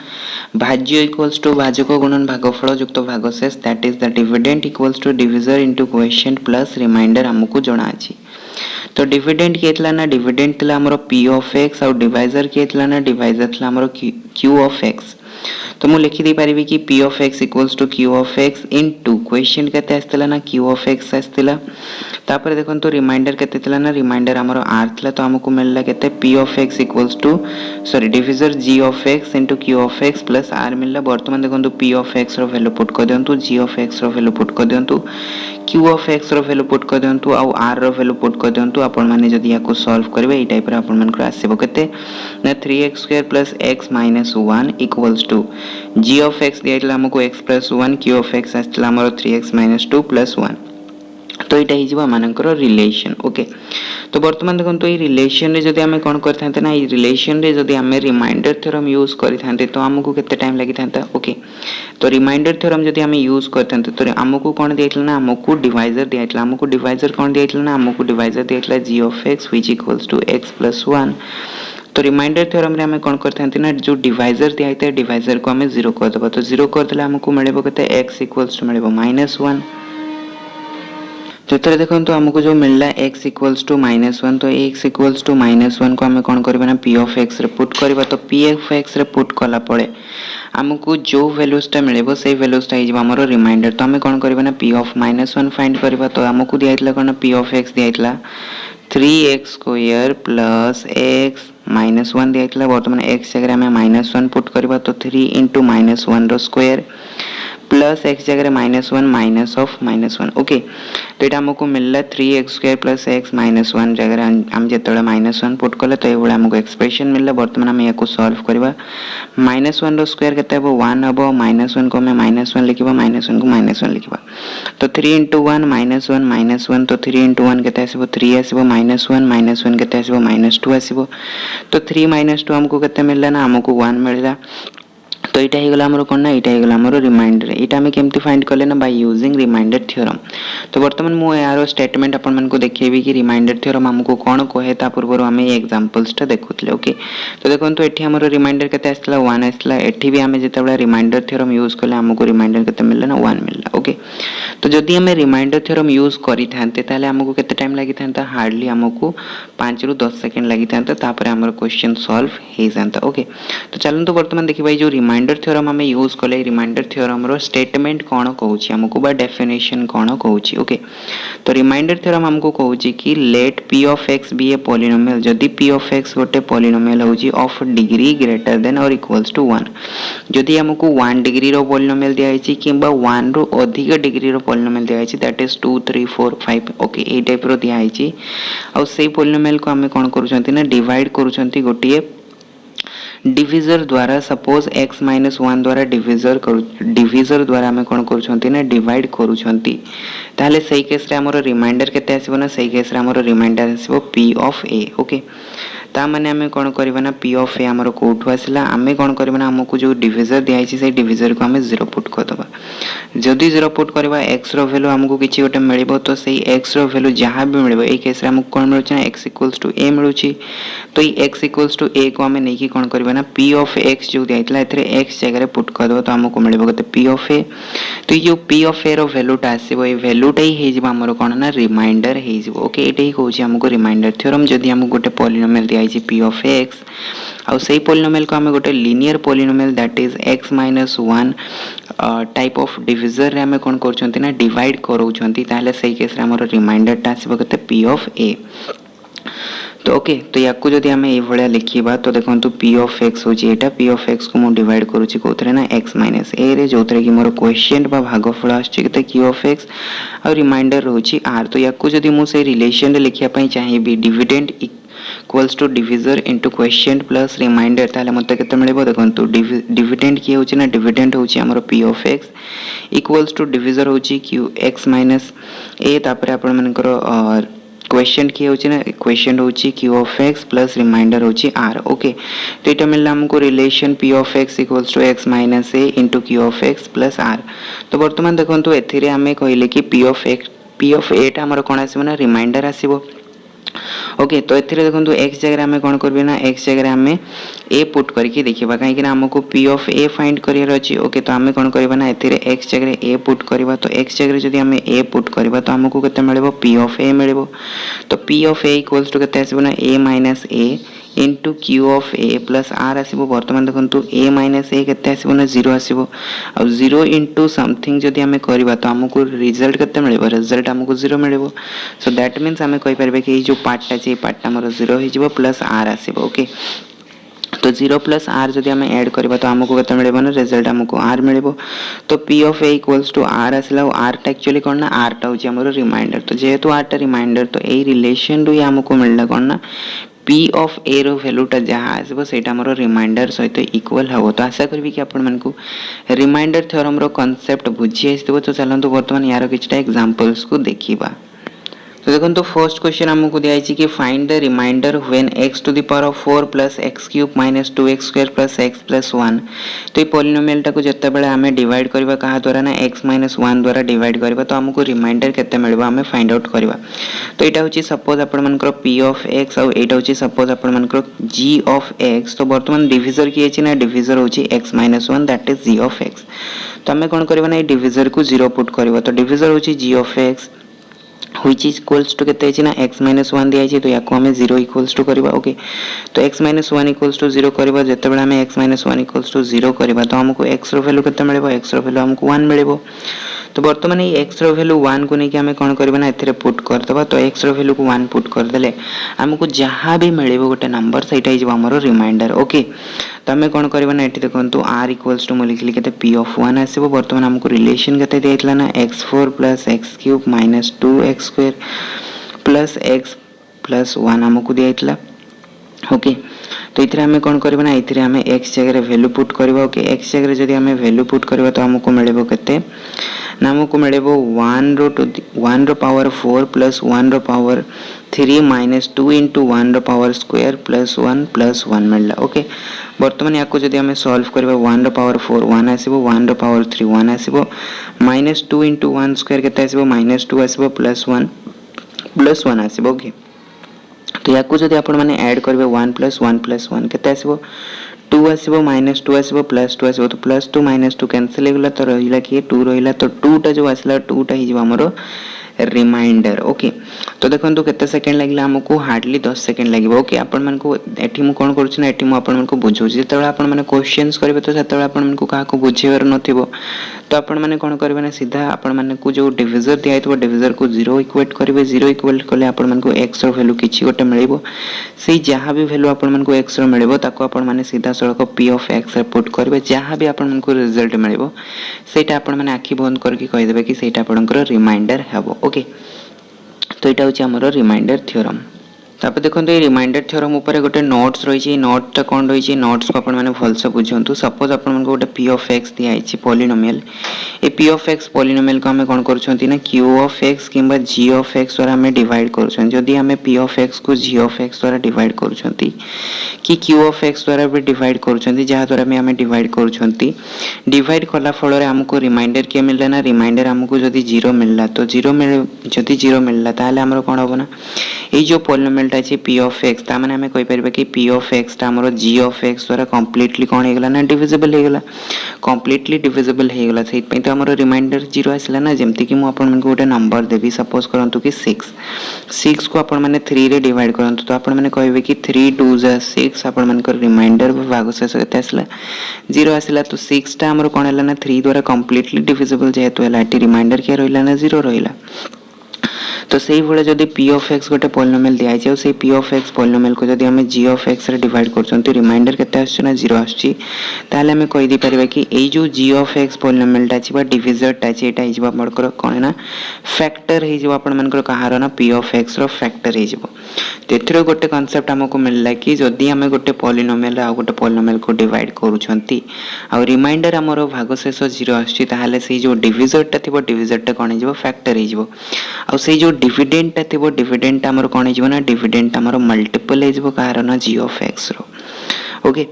भाज्य इक्वल्स टू भाजक गुणन भागफल युक्त भागशेष that is the dividend equals to divisor into quotient plus remainder हमको जणा अछि तो डिविडेंड केतला ना डिविडेंड तला हमरो p of x और डिवाइजर केतला ना डिवाइजर तला हमरो q of x तो मु लिखि दे परिबी कि p of x equals to q of x into question केते आस्तला ना q of x आस्तला तापर देखन तो रिमाइंडर केते तला ना रिमाइंडर हमरो r तला तो हमको मिलला केते p of x equals to sorry divisor g of x into q of x plus r मिलला वर्तमान देखन तो p of x रो वैल्यू पुट कर देंतु g of x रो वैल्यू पुट कर देंतु q of x रो वैल्यू पुट कर देंतु आ r रो वैल्यू पुट कर देंतु आपण माने जदी याको सॉल्व करबे ए टाइप रे आपण मन को आसीबो केते ना 3x² plus x minus 1 equals to g of x दियाइला हमको x plus 1 q of x आस्तला हमरो 3x माइनस 2 प्लस 1 तो एटा हि जिवा मानकर रिलेशन ओके तो वर्तमान देखन तो ए रिलेशन रे जदी हमें कोन करथांते ना ए रिलेशन रे जदी हमें रिमाइंडर थ्योरम यूज करिथांते तो हमको केते टाइम लागि थांता ओके तो रिमाइंडर थ्योरम जदी हमें यूज करथांते तो हमको कोन दियाइतला ना हमको डिवाइजर दियाइतला हमको डिवाइजर कोन दियाइतला ना हमको divisor दियाइतला g of x which equals to x plus 1 तो रिमाइंडर थ्योरम रे हमें कौन करते ना जो डिवाइजर दिया है डिवाइजर को हमें 0 कर देबा तो 0 कर देला हमको मिलेबो केते x इक्वल्स टू मिलेबो -1 तो इतरे देखंतु हमको जो मिलला x इक्वल्स टू -1 तो x इक्वल्स टू -1 को हमें कौन करबा ना p ऑफ x रे पुट करबा तो p ऑफ x रे पुट कला पड़े हमको जो वैल्यूजटा मिलेबो से वैल्यूजटा ही हमरो रिमाइंडर तो हमें कौन करबा ना p ऑफ -1 फाइंड करबा तो हमको दिया इतला कोन p ऑफ x दिया इतला 3x स्क्वायर प्लस x -1 दिया इतला वर्तमान x जगह में -1 पुट करबा तो 3 * -1 रो स्क्वायर प्लस x जगह -1 माइनस ऑफ -1 ओके तो ये हमको मिलला 3x² प्लस x -1 जगह हम जेतले -1 पुट कले तो एबोला हमको एक्सप्रेशन मिलला वर्तमान हम याको सॉल्व करबा -1 रो स्क्वायर केते हबो 1 हबो -1 को मैं -1 लिखबा -1 को -1 लिखबा तो 3 * 1 -1 तो 3 * 1 केते आसीबो 3 आसीबो -1 केते आसीबो -2 आसीबो तो 3 - 2 हमको केते मिलला ना हमको 1 मिलला तो इटा ही गला हमरो कोन ना इटा ही गला हमरो रिमाइंडर इटा हमें केमती फाइंड करले ना बाय यूजिंग रिमाइंडर थ्योरम तो वर्तमान मु यारो स्टेटमेंट अपन मन को देखेबी कि रिमाइंडर थ्योरम हमको कोन कहे ता पूर्व हमें एग्जांपल्स ता देखुतले ओके तो देखंतु एठी हमरो रिमाइंडर केते आसला 1 आसला एठी भी हमें जेतेबेला रिमाइंडर थ्योरम यूज करले हमको रिमाइंडर केते मिलला ना 1 मिलला ओके तो जदी हमें रिमाइंडर थ्योरम यूज करी थानते ताले हमको केते टाइम लागि थानता हार्डली हमको 5 रु 10 सेकंड लागि थानता तापर हमर क्वेश्चन सॉल्व हे जानता ओके तो चलंतु वर्तमान देखि भाई जो रिमाइंडर थ्योरम हमें यूज कले रिमाइंडर थ्योरम रो स्टेटमेंट कोन कहूची हमको बा डेफिनेशन कोन कहूची ओके तो रिमाइंडर थ्योरम हमको कहूची कि let p of x be a polynomial जदी p ऑफ x गोटे पॉलिनोमियल होची ऑफ डिग्री ग्रेटर देन और इक्वल्स टू 1 जदी हमको 1 डिग्री रो पॉलिनोमियल दिया आइची किबा 1 रो अधिक डिग्री रो पॉलिनोमियल दिया आइची दैट इज 2 3 4 5 ओके ए टाइप रो दिया आइची और सेही पॉलिनोमियल को हमें कोन करूछंती ना डिवाइड करूछंती गोटिए डिविजर द्वारा सपोज x - 1 द्वारा डिविजर द्वारा हमें कोन करूछंती ना डिवाइड करूछंती ताले सही केस रे हमरो रिमाइंडर केते आसीबो ना सही केस रे हमरो रिमाइंडर आसीबो p ऑफ a ओके ता माने हमें कोन करबा ना p ऑफ a हमरो कोठु आसिला हमें कोन करबा ना हमको जो डिविजर दिया आइछि से डिविजर को हमें 0 पुट कर दबा जदी 0 पुट करबा x रो वैल्यू हमको किछि गोटे मिलिबो तो सही x रो वैल्यू जहां भी मिलिबो ए केस रे हमको कोन मिलुछि ना x = a मिलुछि तो ई x = a को हमें नै कि कोन करबा ना p ऑफ x जो दिया इतला एथरे x जगह रे पुट कर दबो तो हमको मिलिबो कते p ऑफ a तो ये जो p ऑफ a रो वैल्यू टा आसीबो ए वैल्यू टा ही हे जिबो हमरो कोन ना रिमाइंडर हे जिबो ओके एटा ही कहूछि हमको रिमाइंडर थ्योरम जदी हमको गोटे पॉलिनोमियल दिया आइछि p ऑफ x और सही पॉलिनोमियल को हमें गोटे linear polynomial that is x - 1 type of divisor रे हमें कोन करछंती ना डिवाइड करौछंती ताले सही केस रे हमरो रिमाइंडर टा आसीबो कते p ऑफ a तो ओके तो याकू जदी हमें ए भलिया लिखिबा तो देखंतु p ऑफ x होची एटा p ऑफ x को मु डिवाइड करूची कोथरे ना x - a रे जोतरे कि मोर क्वेश्चन बा भागफल आछी कते q ऑफ x और रिमाइंडर होची r तो याकू जदी मु से रिलेशन रे लिखिया पई चाहिबी dividend equals to divisor into question plus remainder ताले मते केते मिलेबो देखंतु डिविडेंड की होची ना डिविडेंड होची हमरो p of x equals to divisor होची q x - a तापर आपण मनकर क्वेश्चन की होची ना क्वेश्चन होची q of x plus remainder होची r ओके तो एटा मिलला हमको relation p of x equals to x - a into q of x plus r तो वर्तमान देखंतु एथिरे हमें कहिले कि p ऑफ a टा हमर कोन आसीबो ना रिमाइंडर आसीबो ओके तो एथिरे देखंतु x जगह हमें कोन करबे ना x जगह हमें a पुट करके देखिबा काहे कि हमको p of a find career अछि ओके तो हमें कोन करबा ना एथिरे x जगह a पुट करबा तो x जगह जदी हमें a पुट करबा तो हमको केते मिलेबो p ऑफ a मिलेबो तो p of a equals to केते आसीबो ना a - a into q of a plus r आसीबो वर्तमान देखंतु a - a केते आसीबो ना 0 आसीबो अब 0 इनटू समथिंग जदी हमें करबा तो हमको रिजल्ट केते मिलेबो रिजल्ट हमको 0 मिलेबो सो दैट मींस हमें कहि परबे कि जो पार्ट ता पार्ट हमर 0 हो जिवो प्लस r आसीबो ओके तो 0 प्लस r जदी हमें ऐड करबा तो हमको केते मिलेबो ना रिजल्ट हमको r मिलेबो तो p of a equals to r आसला r टा एक्चुअली कोन ना r टा होची हमरो रिमाइंडर तो जेहेतु r टा रिमाइंडर तो ए रिलेशन रो हमको मिलला कोन ना p ऑफ a रो वैल्यू टा जहां आसीबो सेटा हमरो रिमाइंडर सहित इक्वल हबो तो आशा करबी कि आपण मानकू रिमाइंडर थ्योरम रो कांसेप्ट बुझी आइतबो तो चलंतु वर्तमान यार किछटा एग्जांपल्स को देखिबा तो देखो तो फर्स्ट क्वेश्चन हमको दिया है कि find the remainder when x to the power of 4 plus x cube minus 2x square plus x plus 1। तो ये पॉलिनोमियल टाको जत्ते बेले आमे डिवाइड करबा कहा द्वारा ना x माइनस 1 द्वारा डिवाइड करबा तो हमको रिमाइंडर केते मिलबा हमें फाइंड आउट करबा। तो एटा होची सपोज आपण मानकर p ऑफ x और एटा होची सपोज आपण मानकर g ऑफ x। तो वर्तमान डिविजर किए छि ना डिविजर होची x minus 1 that is g of x। तो हमें कोन करबा ना ये डिविजर को 0 पुट करबा। तो डिविजर होची g of x which is equals to केते है ना x minus 1 दिया है तो याको हमें 0 equals to करबा। ओके तो x minus 1 equals to 0 करबा जते बेला हमें x minus 1 equals to 0 करबा तो हमको x रो वैल्यू केते मिलबो x रो वैल्यू हमको 1 मिलबो। तो वर्तमान ये x रो वैल्यू 1 को नहीं कि हमें कोन करबा ना एथिरे पुट कर दबा। तो x रो वैल्यू को 1 पुट कर देले हमको जहां भी मिलबो गोटे नंबर सेटा हिजबो हमरो रिमाइंडर। ओके तो हमें कोन करबा ना एठी देखंतु r equals to mo लिखली केते p of 1 आसीबो। वर्तमान हमको रिलेशन केते देइतला ना x4 plus x cube minus 2x square plus x plus 1 हमको दिइतला। ओके तो इथरे हमें कोन करबा ना इथरे हमें x जगह रे वैल्यू पुट करबा। ओके x जगह रे जदी हमें वैल्यू पुट करबा तो हमको मिलबो केते ना हमको मिलबो 1 रो पावर 4 प्लस 1 रो पावर 3 माइनस 2 into 1 रो पावर स्क्वायर प्लस 1 मिलला। ओके वर्तमान याको जदी हमें सॉल्व करबा 1 रो पावर 4 1 आसीबो 1 रो पावर 3 1 आसीबो माइनस 2 into 1 स्क्वायर केते आसीबो माइनस 2 आसीबो प्लस 1 आसीबो। ओके तो याको जदी आपण माने ऐड करबे 1 प्लस 1 केते आसीबो 2 आसीबो माइनस 2 आसीबो प्लस 2 आसीबो। तो प्लस 2 माइनस 2 कैंसिल हो गला तो रहिला कि 2 रहिला। तो 2 टा जो आसला 2 टा हिजबा हमरो रिमाइंडर। ओके तो देखंतु केते सेकंड लागला हमको हार्डली 10 सेकंड लागबो। ओके आपण मन को एठी मु कोन करछु ना एठी मु आपण मन को बुझौछि जेतेबेला आपण माने क्वेश्चंस करबे तो सेतेबेला आपण मन को का को बुझेवर नथिबो। तो आपण माने कोन करबे ना सीधा आपण माने को जो डिविजर दिया हेतबो डिविजर को 0 इक्वेट करबे। 0 इक्वेट करले आपण मन को x रो वैल्यू किछि गोटे मिलबो। सेही जहां भी वैल्यू आपण मन को x रो मिलबो ताको आपण माने सीधा सळक p ऑफ x रे पुट करबे। जहां भी आपण मन को रिजल्ट मिलबो सेटा आपण माने आखि बंद करके कहि देबे कि सेटा आपनकर रिमाइंडर हेबो। ओके तो एटा होची हमरो रिमाइंडर थ्योरम। तापर देखो ये रिमाइंडर थ्योरम ऊपर गोटे नोट्स रही नोट्सटा कौन रही नोट्स को आपण माने भलसे बुझंतु। सपोज आपण मन को गोटे p ऑफ x दिया है polynomial. A p of x polynomial को हमें कौन करछंती ना q ऑफ x किंबा g ऑफ x द्वारा हमें डिवाइड करछन। जदी हमें p ऑफ x को g ऑफ x द्वारा डिवाइड करछंती कि q ऑफ x द्वारा भी डिवाइड करछंती जहा द्वारा हमें डिवाइड करछंती डिवाइड कला फल रे हमको रिमाइंडर के मिलला ना रिमाइंडर हमको जदी 0 मिलला तो 0 जदी 0 मिलला ताले हमरो कोन होबो ना ए जो पॉलिनोमियल टा छै p ऑफ x ता माने हमें कहि परबे कि p ऑफ x ता हमरो g ऑफ x द्वारा कंप्लीटली कोन हे गेला ना डिविजिबल हे गेला कंप्लीटली डिविजिबल हे गेला। सेहि पई तो हमरो रिमाइंडर 0 आसला ना। जेमति कि मु आपन मन को गोटे नंबर देबी सपोज करंतु कि 6 को आपन माने 3 रे डिवाइड करंतु तो आपन माने कहबे कि 3 2 6 आपन मन को रिमाइंडर भाग शेष केते आसला 0 आसला। तो 6 ता हमरो कोन हला ना 3 द्वारा कंप्लीटली डिविजिबल जेहेतु हला एटी रिमाइंडर के रहिला ना 0 रहिला। तो सही भले जदी p ऑफ x गोटे पॉलिनोमियल दिया छै से p ऑफ x पॉलिनोमियल को जदी हमें g ऑफ x रे डिवाइड करछंती रिमाइंडर केते आछै ना 0 आछी ताले हमें कहि दी परबे कि ए जो g ऑफ x पॉलिनोमियल टा छै बा डिविजर टा छै एटा हिजबा हमर कोन ना फैक्टर हिजबा अपन मनकर कहार ना p ऑफ x रो फैक्टर हिजबो। तेथरो गोटे कांसेप्ट हमको मिलला कि जदी हमें गोटे पॉलिनोमियल आ गोटे पॉलिनोमियल को डिवाइड करूछंती आ रिमाइंडर हमरो भागशेष 0 आछी ताहाले से जो डिविजर टा थिबो डिविजर टा कोन हिजबो फैक्टर हिजबो। आ से जो डिविडेंड टा थिबो डिविडेंड हमर कोन हिजबो ना डिविडेंड हमर मल्टीपल हिजबो कारण g ऑफ x रो। ओके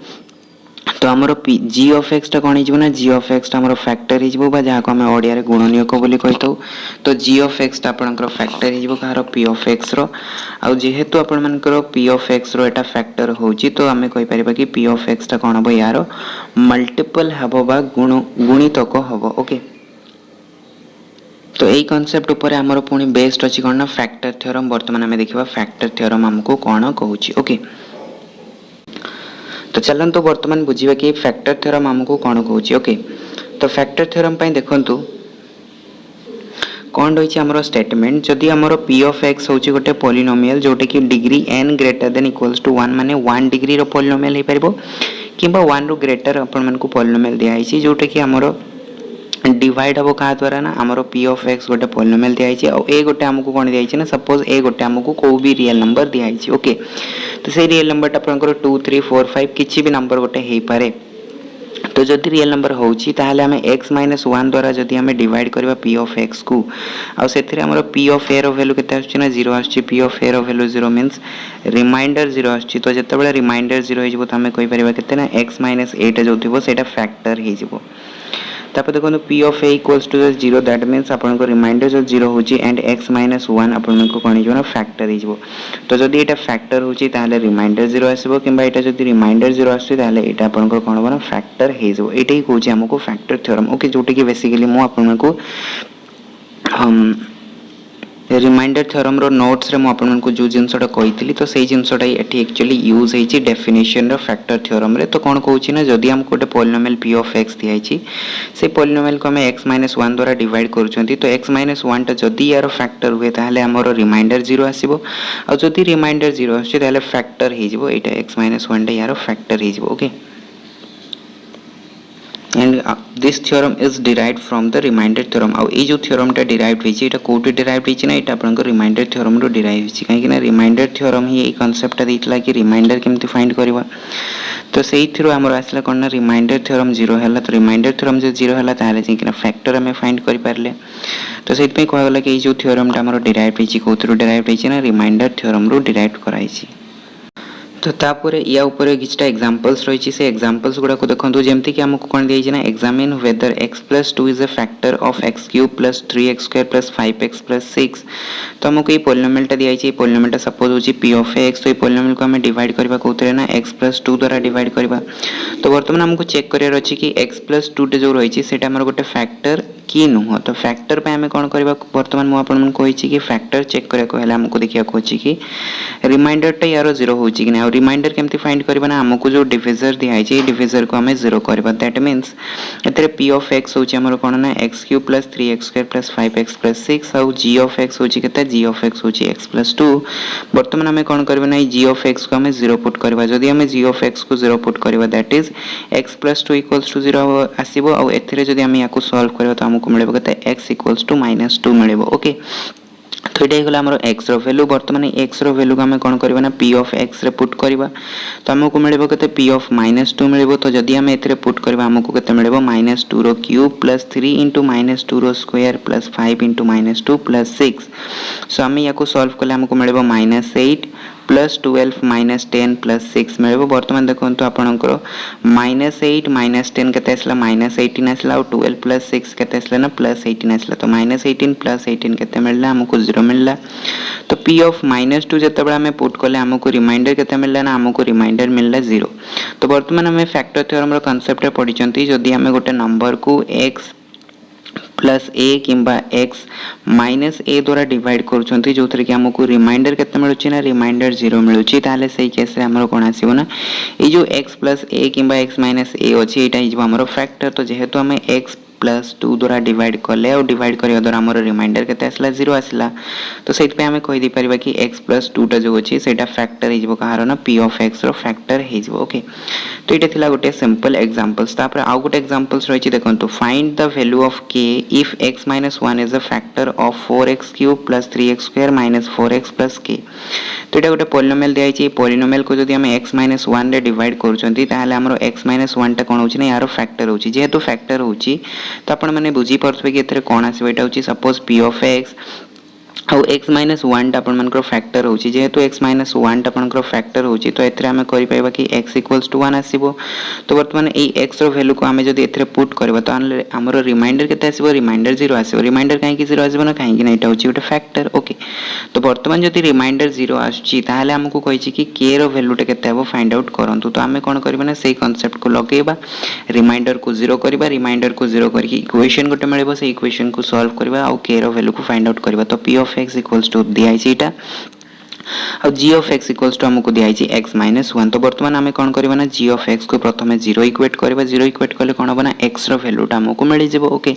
तो हमर g ऑफ x टा कोन हिजबो ना g ऑफ x टा हमर फैक्टर हिजबो बा जहा को हम ओडिया रे गुणनीयक बोली कहतौ। तो g ऑफ x टा आपनकर फैक्टर हिजबो कार p ऑफ x रो। आ जेहेतु आपन मनकर p ऑफ x रो एटा फैक्टर होची तो हमें कहि परिबा कि p ऑफ x टा कोन हबो यारो मल्टीपल हबो बा गुणितक हबो। ओके तो यही कांसेप्ट ऊपर हमर पुनी बेस्ड अछि कोन ना फैक्टर थ्योरम। वर्तमान हमें देखिबा फैक्टर थ्योरम हमको कोन कहूची। ओके तो चलन तो वर्तमान बुझिबा कि फैक्टर थ्योरम हमको कोन कहूची। ओके तो फैक्टर थ्योरम पई देखंतु कोन रही हमरो स्टेटमेंट जदी हमरो p ऑफ x होची गोटे पॉलिनोमियल जोटे कि degree n greater than equals to 1 माने 1 डिग्री रो पॉलिनोमियल हे परबो किबा 1 रो ग्रेटर अपन मन को पॉलिनोमियल दिया आइछि जोटे कि हमरो डिवाइड हबो का द्वारा ना हमरो p ऑफ x गोटे पॉलिनोमियल दिया आइछि और a गोटे हमको कोन दिया आइछि ना सपोज a गोटे हमको को भी रियल नंबर दिया आइछि। ओके तो से रियल नंबर टा आपनकर 2 3 4 5 किछि भी नंबर गोटे हे पारे। तो जदि रियल नंबर होची ताहले हमें x माइनस 1 द्वारा जदि हमें डिवाइड करबा p ऑफ x को आ सेथिरे हमर p ऑफ a रो वैल्यू केते आछि ना 0 आछि p ऑफ a रो वैल्यू 0 मींस रिमाइंडर 0 आछि तो जेतेबेले रिमाइंडर 0 हे जबो त हमें कहि परिबा केते ना x माइनस 8 जो थिबो सेटा फैक्टर हे जबो तापर देखो p of a equals to 0 that means आपन को रिमाइंडर जो 0 होची एंड x माइनस 1 आपन को कोन जो ना फैक्टर हे जबो तो जदि एटा फैक्टर होची ताहले रिमाइंडर 0 आसीबो किबा एटा जदि रिमाइंडर 0 आसी ताहले एटा आपन को कोन बना फैक्टर हे जबो एटा ही कहूची हमको फैक्टर थ्योरम ओके जोटी की बेसिकली मु आपन को रिमाइंडर थ्योरम रो नोट्स रे मु आपन को जो जिंसटा कहितली तो सेही जिंसटा एठी एक्चुअली यूज हेची डेफिनेशन रो फैक्टर थ्योरम रे तो कोन कहूची ना जदि हम कोटे पॉलिनोमियल p ऑफ x दियाइची से पॉलिनोमियल को हमें x - 1 द्वारा डिवाइड करचंती तो x - 1 ता जदि यार फैक्टर हुए ताहले हमरो रिमाइंडर 0 आसीबो आ जदि रिमाइंडर 0 आछे ताहले फैक्टर हे जिवो एटा x - 1 ता यार फैक्टर हे जिवो okay and this theorem is derived from the remainder theorem ଆଉ ए जो theorem टा derived होइची एटा कोठी derived होइची ना एटा आपन को remainder theorem रो derive होइची काहे कि ना remainder theorem ही ए कांसेप्ट टा देइतला कि remainder केमति फाइंड करबा तो सेही थ्रू हमर आसला कोन ना remainder theorem 0 हला तो remainder theorem जे 0 हला ताले जे कि ना फैक्टर हमें फाइंड करि पारले तो सेहि पे कहला कि ए जो theorem टा हमर derived होइची कोथरो derived होइची ना remainder theorem रो derived कराइची तो तापुरे या ऊपर किछटा एग्जांपल्स रहिछि से एग्जांपल्स गुडा को देखंतु जेमति कि हमको कोन देइछि ना examine whether x + 2 is a factor of x³ + 3x² + 5x + 6 तो हमको ए पॉलिनोमियल टा दियाइछि ए पॉलिनोमियल टा सपोज होछि p ऑफ x तो ए पॉलिनोमियल को हमें डिवाइड करबा कोतरे ना x + 2 द्वारा डिवाइड करबा तो वर्तमान हमको चेक करियर अछि कि x + 2 टे जो रहिछि सेटा हमर गोटे फैक्टर की नुह तो फैक्टर पे हमें कोन करबा वर्तमान मु आपन मन कहिछि कि फैक्टर चेक करे को हला हमको देखिया को अछि कि रिमाइंडर टा यारो 0 होछि कि ना और रिमाइंडर केमति फाइंड करबा ना हमको जो डिविजर दिया छै डिविजर को हमें 0 करबा दैट मींस एतरे p ऑफ x होछि हमर कोन ना x³ + 3x² + 5x + 6 और g ऑफ x होछि केते g ऑफ x होछि x + 2 वर्तमान हमें कोन करबा ना g ऑफ x को हमें 0 पुट करबा जदी हमें g ऑफ x को 0 पुट करबा दैट इज x + 2 = 0 आसीबो और एथरे जदी हम याको सॉल्व करबा तो हमको मिलेबो केते x = -2 मिलेबो ओके तो ये गला हमरो x रो वैल्यू वर्तमान x रो वैल्यू को हम कोन करबा ना p ऑफ x रे पुट करबा तो हमको मिलेबो केते p ऑफ -2 मिलेबो तो जदी हम एतरे पुट करबा हमको केते मिलेबो -2 रो क्यूब + 3 * -2 रो स्क्वायर + 5 * -2 + 6 सो हम याको सॉल्व करले हमको मिलेबो -8 प्लस 12 माइनस 10 प्लस 6 मिलेबो वर्तमान देखंतु आपनकर -8 - 10 केते आसला -18 आसला और 12 प्लस 6 केते आसला ना प्लस 18 आसला तो -18 प्लस 18 केते मिलला हमको 0 मिलला तो p ऑफ -2 जतबे हमें पुट करले हमको रिमाइंडर केते मिलला ना हमको रिमाइंडर मिलला 0 तो वर्तमान हमें फैक्टर थ्योरम रो कांसेप्ट रे पढिचंती जदी हमें गोटे नंबर को x प्लस a किंबा x माइनस a द्वारा डिवाइड करछंती जोथरे कि हमको रिमाइंडर केते मिलुची ना रिमाइंडर 0 मिलुची ताले सही केस रे हमरो कोन आसीबो ना ए जो x प्लस a किंबा x माइनस a अछि एटा हिजबो हमरो फैक्टर तो जेहेतु हमें x प्लस 2 द्वारा डिवाइड करले और डिवाइड करिया द्वारा हमरो रिमाइंडर केते आसला 0 आसला तो सेति पे हमें कहि दी परिबा कि x प्लस 2 टा जो अछि सेटा फैक्टर हिजबो कहारो ना p ऑफ x रो फैक्टर हिजबो ओके तो एटा थिला गोटे सिंपल एग्जांपल्स तापर आ गोटे एग्जांपल्स रहिछि देखंतु find the value of k if x - 1 is a factor of 4x³ + 3x² - 4x + k तो एटा गोटे पॉलिनोमियल दिया छै पॉलिनोमियल को जदी हम x - 1 रे डिवाइड करछंती ताहाले हमरो x - 1 टा कोन होछि ना यारो फैक्टर होछि जेहेतु फैक्टर होछि तो आपण माने बुझी परथबे कि एथरे कोन आसीबो एटा होछि सपोज p ऑफ x और x - 1 टा आपण मानकर फैक्टर होछि जेहेतु x - 1 टा आपनकर फैक्टर होछि तो एथरे हमें करि पाइबा कि x = 1 आसीबो तो वर्तमान ए x रो वैल्यू को हमें जदी एथरे पुट करबा तो हमरो रिमाइंडर केते आसीबो रिमाइंडर 0 आसीबो रिमाइंडर काहे कि 0 आसीबो ना काहे कि ना एटा होछि गोटे फैक्टर ओके तो वर्तमान जदी रिमाइंडर 0 आछि ताहाले हमको कहिछि कि k रो वैल्यू टा केते हबो फाइंड आउट करंतु तो हमें कोन करबा ना सेही कांसेप्ट को लगेबा रिमाइंडर को 0 करबा रिमाइंडर को 0 करके इक्वेशन गोटे मिलेबो से इक्वेशन को सॉल्व करबा और k रो वैल्यू को फाइंड आउट करबा तो p of x equals to दिया है और g of x equals to हमको दिया है x - 1 तो वर्तमान हमें कोन करबा ना g of x को प्रथमे 0 इक्वेट करबा 0 इक्वेट करले कोन होबा ना x रो वैल्यू टा हमको मिल जेबो ओके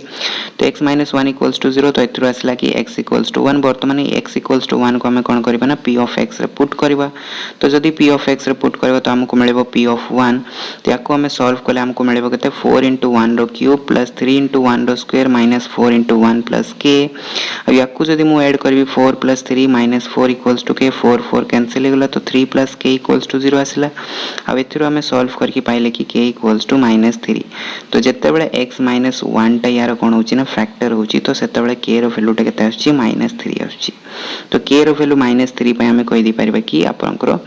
तो x - 1 equals to 0 तो एथरो आसला कि x equals to 1 वर्तमान x equals to 1 को हमें कोन करबा ना p of x रे पुट करबा तो जदी p of x रे पुट करबा तो हमको मिलेबो p of 1 तो याको हमें सॉल्व करले हमको मिलेबो केते 4 * 1 रो क्यूब + 3 * 1 रो स्क्वायर - 4 * 1 + k और याको जदी मु ऐड करबी 4 + 3 - 4 equals to k 4 4 कैंसिल होगला तो 3 प्लस के इक्वल्स टू 0 आसला आ एथिरो हमें सॉल्व करके पाइले कि के इक्वल्स टू -3 तो जत्ते बेले x - 1 टा यार कोन होची ना फैक्टर होची तो सेते बेले k रो वैल्यू टा केते आछी -3 आछी तो k रो वैल्यू -3 पे हमें कहि दी परबा कि आपनकर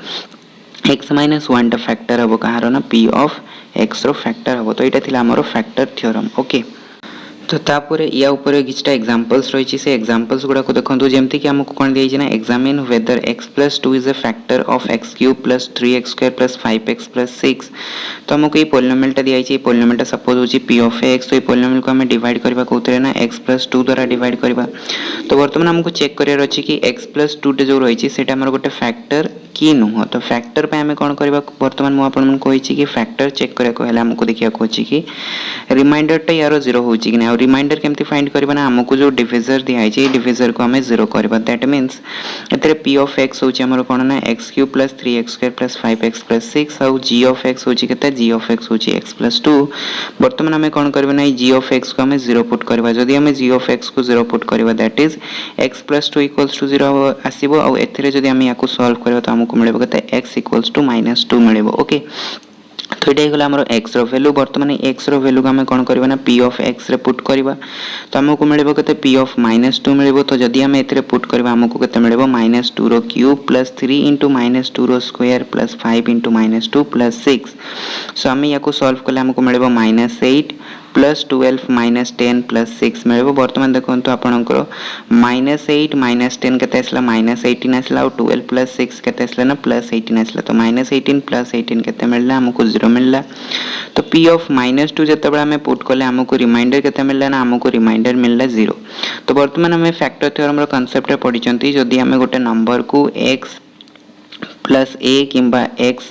x - 1 टा फैक्टर हबो कहारो ना p ऑफ x रो फैक्टर हबो तो एटा थिला हमरो फैक्टर थ्योरम ओके तो तापुरे या ऊपर किछटा एग्जांपल्स रहिछि से एग्जांपल्स गुडा को देखंतु जेमति कि हमकु कोन देइ छै ना examine whether x + 2 is a factor of x³ + 3x² + 5x + 6 तो हमकु ए पॉलिनोमियल टा दिया छै पॉलिनोमियल टा सपोज होछि p ऑफ x तो ए पॉलिनोमियल को हमें डिवाइड करबा कोतरे ना x + 2 द्वारा डिवाइड करबा तो वर्तमान हमकु चेक करियर अछि कि x + 2 टे जो रहिछि सेटा हमर गोटे फैक्टर की नुह तो फैक्टर पे हमें कोन करबा वर्तमान मु आपन मन कहि छि कि फैक्टर चेक करे को हला हमकु देखिया को छि कि रिमाइंडर टा यारो 0 होछि कि ना रिमाइंडर केमती फाइंड करबा ना हमकु जो डिविजर दिया छै डिविजर को हमें 0 करबा दैट मींस एतरे p ऑफ x होछि हमर कोन ना x³ + 3x² + 5x + 6 और g ऑफ x होछि केते g ऑफ x होछि x + 2 वर्तमान हमें कोन करबा ना g ऑफ x को हमें 0 पुट करबा जदी हमें g ऑफ x को 0 पुट करबा दैट इज x + 2 = 0 आसीबो और एथरे जदी हम याको सॉल्व करबा तो हमकु मिलबो केते x = -2 मिलबो ओके तो ये गला हमरो x रो वैल्यू वर्तमान x रो वैल्यू को हमें कोन करबा ना p ऑफ x रे पुट करबा तो हमकु मिलबो केते p ऑफ -2 मिलबो तो जदी हम एतरे पुट करबा हमकु केते मिलबो -2 रो क्यूब प्लस 3 * -2 रो स्क्वायर प्लस 5 * -2 प्लस 6 सो हम याको सॉल्व करले हमकु मिलबो -8 प्लस 12 माइनस 10 प्लस 6 मिलबो वर्तमान देखंतु आपनकर -8 - 10 केते आसला -18 आसला और 12 प्लस 6 केते आसला ना प्लस 18 आसला तो -18 प्लस 18 केते मिलला हमकु 0 मिलला तो p ऑफ -2 जते बडा हमें पुट करले हमकु रिमाइंडर केते मिलला ना हमकु रिमाइंडर मिलला 0 तो वर्तमान हमें फैक्टर थ्योरम रो कांसेप्ट रे पढिचंती जदी हमें गोटे नंबर को x प्लस a किंबा x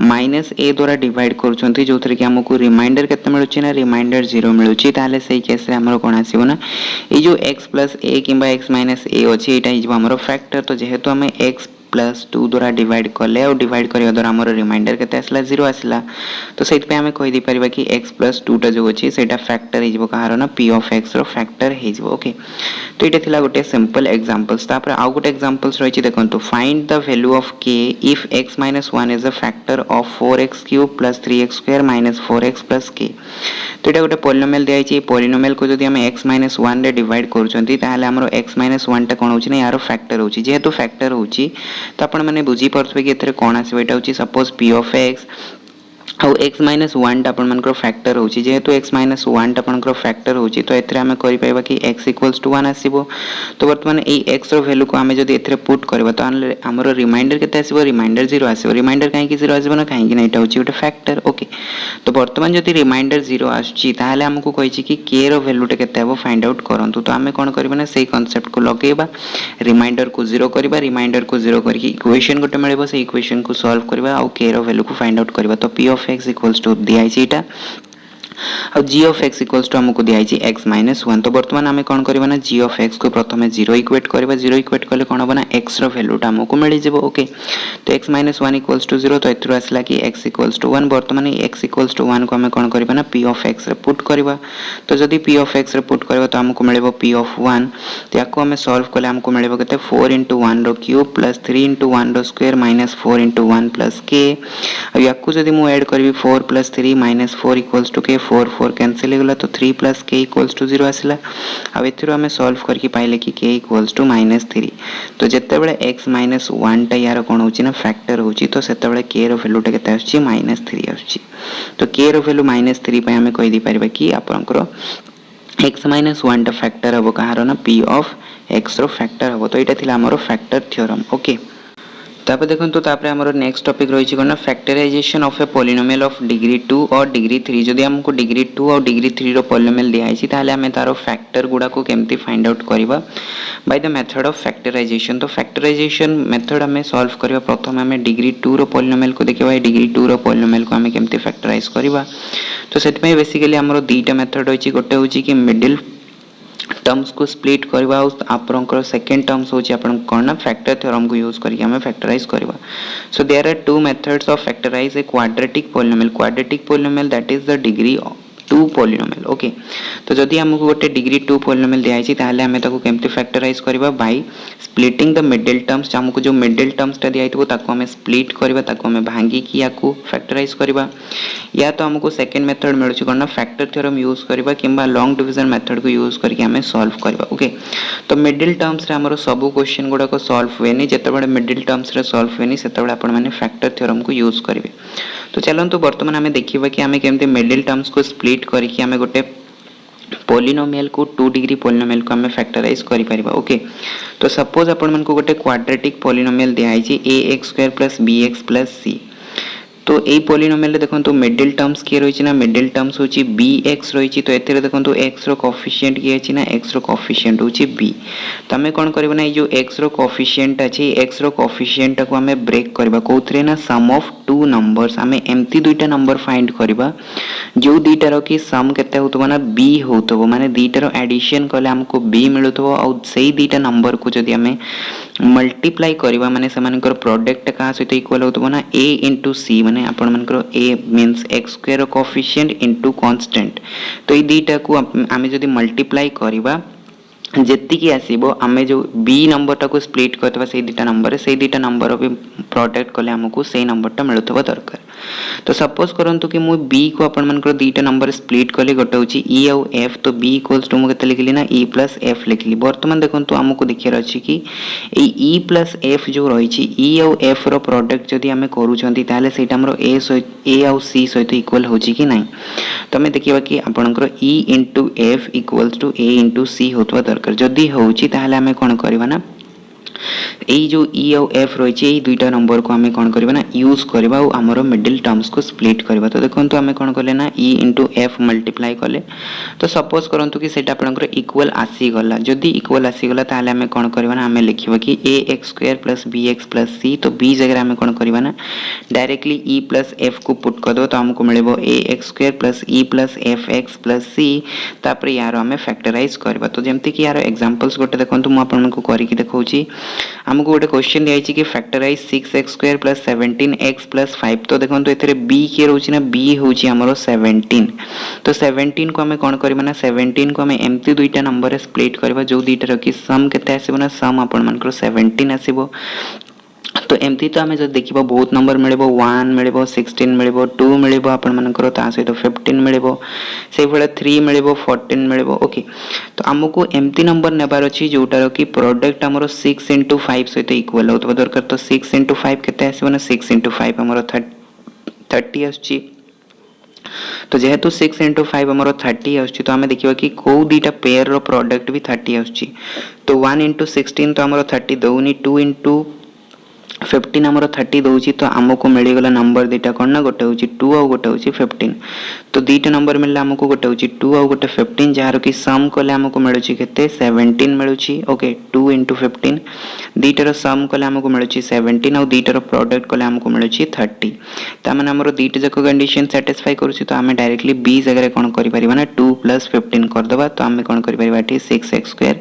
माइनस a द्वारा डिवाइड करूछंती जोथरे कि हमकु रिमाइंडर केते मिलुची ना रिमाइंडर 0 मिलुची ताले सेही केस रे हमरो कोन आसीबो ना ए जो x प्लस a किंबा x माइनस a अछि एटा हिजबो हमरो फैक्टर तो जेहेतु हमें x प्लस 2 द्वारा डिवाइड करले और डिवाइड करिया द्वारा हमरो रिमाइंडर केते आसला 0 आसला तो सेति पे हमें कहि दी परिबा कि x प्लस 2 टा जो अछि सेटा फैक्टर हिजबो कहारो ना p ऑफ x रो फैक्टर हिजबो ओके तो एटा थिला गोटे सिंपल एग्जांपल्स तापर आ गोटे एग्जांपल्स रहिछि देखंतु find the value of k if x - 1 is a factor of 4x³ + 3x² - 4x + k तो एटा गोटे पॉलिनोमियल दिया छै पॉलिनोमियल को जदी हमें x - 1 रे डिवाइड करूछंती ताहाले हमरो x - 1 टा कोन होछि ना यारो फैक्टर होछि जेहेतु फैक्टर होछि तो आपण माने बुझी परथबे कि एथरे कोन आसीबो एटा होछि सपोज p ऑफ x और x - 1 टा आपण मानकर फैक्टर होछि जेहेतु x - 1 टा आपनकर फैक्टर होछि तो एथरे हमें करि पाइबा कि x = 1 आसीबो तो वर्तमान ए x रो वैल्यू को हमें जदी एथरे पुट करबा तो हमरो रिमाइंडर केते आसीबो रिमाइंडर 0 आसीबो रिमाइंडर काहे कि 0 आसीबो ना काहे कि ना एटा होछि गोटे फैक्टर ओके तो वर्तमान जदी रिमाइंडर 0 आछि ताहाले हमकु कहिछि कि k रो वैल्यू टा केते हबो फाइंड आउट करंतु तो हमें कोन करबा ना सेही कांसेप्ट को लगेबा रिमाइंडर को 0 करबा रिमाइंडर को 0 करके इक्वेशन गोटे मिलबो से इक्वेशन को सॉल्व करबा और k रो वैल्यू को फाइंड आउट करबा तो p of x equals to दिया है इटा और g of x equals to हमको दिया है x - 1 तो वर्तमान हमें कोन करबा ना g of x को प्रथमे 0 इक्वेट करबा 0 इक्वेट करले कोन होबा ना x रो वैल्यू टा हमको मिल जेबो ओके तो x - 1 equals to 0 तो एथरो आसला कि x equals to 1 वर्तमान x equals to 1 को हमें कोन करबा ना p of x रे पुट करबा तो जदी p of x रे पुट करबा तो हमको मिलेबो p of 1 तो याको हमें सॉल्व करले हमको मिलेबो केते 4 * 1 रो क्यूब प्लस 3 * 1 रो स्क्वायर माइनस 4 * 1 प्लस k और याको जदी मु ऐड करबी 4 + 3 - 4 equals to k 4 4 कैंसिल होगला तो 3 + k = 0 आसला अब एथिरो हमें सॉल्व करके पाइले कि k = -3 तो जत्ते बेले x - 1 टा यार कोन होची ना फैक्टर होची तो सेते बेले k रो वैल्यू टा केते आछी -3 आछी तो k रो वैल्यू -3 पे हमें कहि दी परिबा कि आपनकर x - 1 टा फैक्टर हबो कहारो ना p ऑफ x रो फैक्टर हबो तो एटा थिला हमरो फैक्टर थ्योरम ओके तापर देखंतु तापर हमरो नेक्स्ट टॉपिक रहिछि कोन factorization of a polynomial of degree 2 और डिग्री 3 जदी हमको डिग्री 2 और डिग्री 3 रो पॉलिनोमियल दिया आइछि ताले हमें तारो फैक्टर गुडा को केमती फाइंड आउट करबा by the method of factorization तो फैक्टराइजेशन मेथड हमें सॉल्व करबा प्रथम हमें डिग्री 2 रो पॉलिनोमियल को देखबा डिग्री 2 रो पॉलिनोमियल को हमें केमती फैक्टराइज करबा तो सेट में बेसिकली हमरो दीटा मेथड होछि गोटे होछि कि मिडिल टर्म्स को स्प्लिट करबा आपनकर सेकंड टर्म्स होछि आपन कोन फैक्टर थ्योरम को यूज करके हमें फैक्टराइज करबा so there are two methods of factorize a quadratic polynomial that is the degree two polynomial okay. तो जदि आमको गोटे डिग्री टू पॉलिनोमियल दिखाई ताहले आमे ताको केमती फैक्टराइज करबा by splitting the middle terms. आमको जो मिडिल टर्म्स टा दिखाई ताको आमे स्प्लिट करबा ताको आमे भांगी कि याकू फैक्टराइज करबा या तो आमको सेकंड मेथड मिलुची कोन फैक्टर थ्योरम यूज करबा किंबा लॉन्ग डिवीजन मेथड को यूज करके आमे सॉल्व करबा ओके। तो मिडिल टर्म्स रे हमरो सब क्वेश्चन गुडा को सॉल्व हुएनी जेते बडे मिडिल टर्म्स रे सॉल्व हुएनी सेते बडे आपण माने फैक्टर थ्योरम को यूज करिवे। तो चलंतु वर्तमान आमे देखिबा कि आमे केमते मिडिल टर्म्स को स्प्लिट करके आमे गोटे पॉलिनोमियल को 2 डिग्री पॉलिनोमियल को आमे फैक्टराइज करि परिबा ओके। तो सपोज आपण मन को गोटे क्वाड्रेटिक पॉलिनोमियल दिया है ax² + bx + c। तो ए पॉलिनोमियल देखो मिडिल टर्म्स किए रही ना मिडिल टर्म्स होची bx रही। तो एथे देखो x रो कोएफिशिएंट किए अछि ना x रो कोएफिशिएंट होची b। तो हमें कोन करबो ना जो x रो कोएफिशिएंट अछि x रो कोएफिशिएंट को हमें ब्रेक करबा कोथरे ना सम ऑफ टू नंबर्स। हमें एम्ति दुईटा नंबर फाइंड करबा जो दुईटा रो की सम केते होतबो ना b होतबो माने दुईटा रो एडिशन करले हमको b मिलुतबो और सेही दुईटा नंबर को जदी हमें मल्टीप्लाई करबा माने समानकर प्रोडक्ट का सहित इक्वल होतबो ना a * c माने आपण मनकर a मींस x² रो कोएफिशिएंट * कांस्टेंट। तो ई दुईटा को हमें जदी मल्टीप्लाई करबा जेति की आसीबो आमे जो b नंबर टा को स्प्लिट करतबा सेही दुईटा नंबर भी प्रोडक्ट कले हमको सेही नंबर टा मिलुतबा दरकार। तो सपोज करंतु कि मु b को आपण मनकर दुईटा नंबर स्प्लिट कले गोटे होची e और f। तो b = मु केते लिखली ना e + f लिखली। वर्तमान देखंतु हमको देखियर अछि कि ए e + f जो रहिछि e और f रो प्रोडक्ट जदी हमें करूछंती ताले सेटा हमरो a और c सहित इक्वल होची कि नाही। तो हमें देखिबा कि आपनकर e * f = a * c होतबा दरकार। जदी होची ताले हमें कोन करबा ना एई जो e और f रही है दुईटा नंबर को हमें कौन करबा ना यूज करबा और हमरो मिडिल टर्म्स को स्प्लिट करबा। तो देखंतु हमें कौन करले ना e * f मल्टीप्लाई करले। तो सपोज करंतु कि सेटा आपनकर इक्वल आसी गला। जदी इक्वल आसी गला ताले हमें कौन करबा ना हमें लिखिबा कि ax² + bx + c। तो b जगह हमें कौन करबा ना डायरेक्टली e + f को पुट कर दो तो हमको मिलेबो ax² + e + fx + c। तापर यार हमें फैक्टराइज करबा। तो जेमति कि यार एग्जांपल्स गोटे देखंतु म आपन को करि कि देखौची। हमको गोटे क्वेश्चन दिया कि फैक्टराइज 6x² + 17x + 5। तो देखंतु एथरे b के रहउची ना b होची हमरो 17। तो 17 को हमें कोन करबा ना 17 को हमें एम्ति दुईटा नंबर स्प्लिट करबा जो दुईटा रखी सम केते आसीबो ना सम आपण मानकर 17 आसीबो। तो एमती तो हमें जब देखिबा बहुत नंबर मिलेबो 1 मिलेबो 16 मिलेबो 2 मिलेबो आपण मानकर ता सहित 15 मिलेबो से भले 3 मिलेबो 14 मिलेबो ओके। तो हमको एमती नंबर नेबार अछि जोटार की प्रोडक्ट हमरो 6 * 5 सहित इक्वल होतबा दरकार। तो 6 * 5 केते आसीबो ना 6 * 5 हमरो 30 आछि। तो जेहेतु 6 * 5 हमरो 30 आछि तो हमें देखिबा कि को दीटा पेयर रो प्रोडक्ट भी 30 आछि। तो 1 * 16 तो हमरो 30 दउनी 2 * 15 हमरो 30 दउची। तो हमको मिली गला नंबर दीटा कोन ना गोटे होची 2 और गोटे होची 15। तो दीटा नंबर मिलला हमको गोटे होची 2 और गोटे 15 जहार की सम कले हमको मिलुची केते 17 मिलुची ओके 2 * 15। दीटा रो सम कले हमको मिलुची 17 और दीटा रो प्रोडक्ट कले हमको मिलुची 30। ता माने हमरो दीटा जक कंडीशन सैटिस्फाई करूची। तो हमें डायरेक्टली b जगह कोन करि परिबा ना 2 + 15 कर दबा। तो हमें कोन करि परिबा ठी 6x²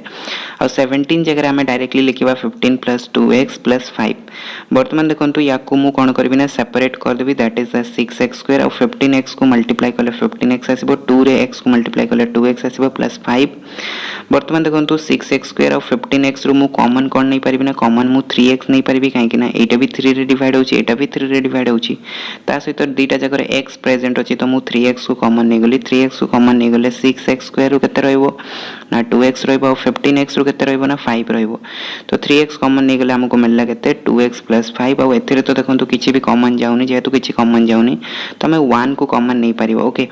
और 17 जगह हमें डायरेक्टली लिखिबा 15 + 2x + 5। वर्तमान देखंतु याकू मु कोन करबी ना सेपरेट कर देबी दैट इज द 6x² और 15x को मल्टीप्लाई करले 15x आसीबो 2 रे x को मल्टीप्लाई करले 2x आसीबो प्लस 5। वर्तमान देखंतु 6x² और 15x रो मु कॉमन कोन नै परिबी ना कॉमन मु 3x नै परिबी काहे कि ना एटा भी 3 रे डिवाइड होची एटा भी 3 रे डिवाइड होची ता सहित दीटा जगह x प्रेजेंट होची। तो मु 3x को कॉमन नै गली 3x को कॉमन नै गले 6x² रो केते रहइबो ना 2x रहइबो और 15x रो केते रहइबो ना 5 रहइबो। तो 3x कॉमन नै गले हमको मिलला केते 2x + 5 और एथिरे तो देखंतु किछि भी कॉमन जाउनी जेहेतु किछि कॉमन जाउनी तो हमें 1 को कॉमन नै परिबो ओके।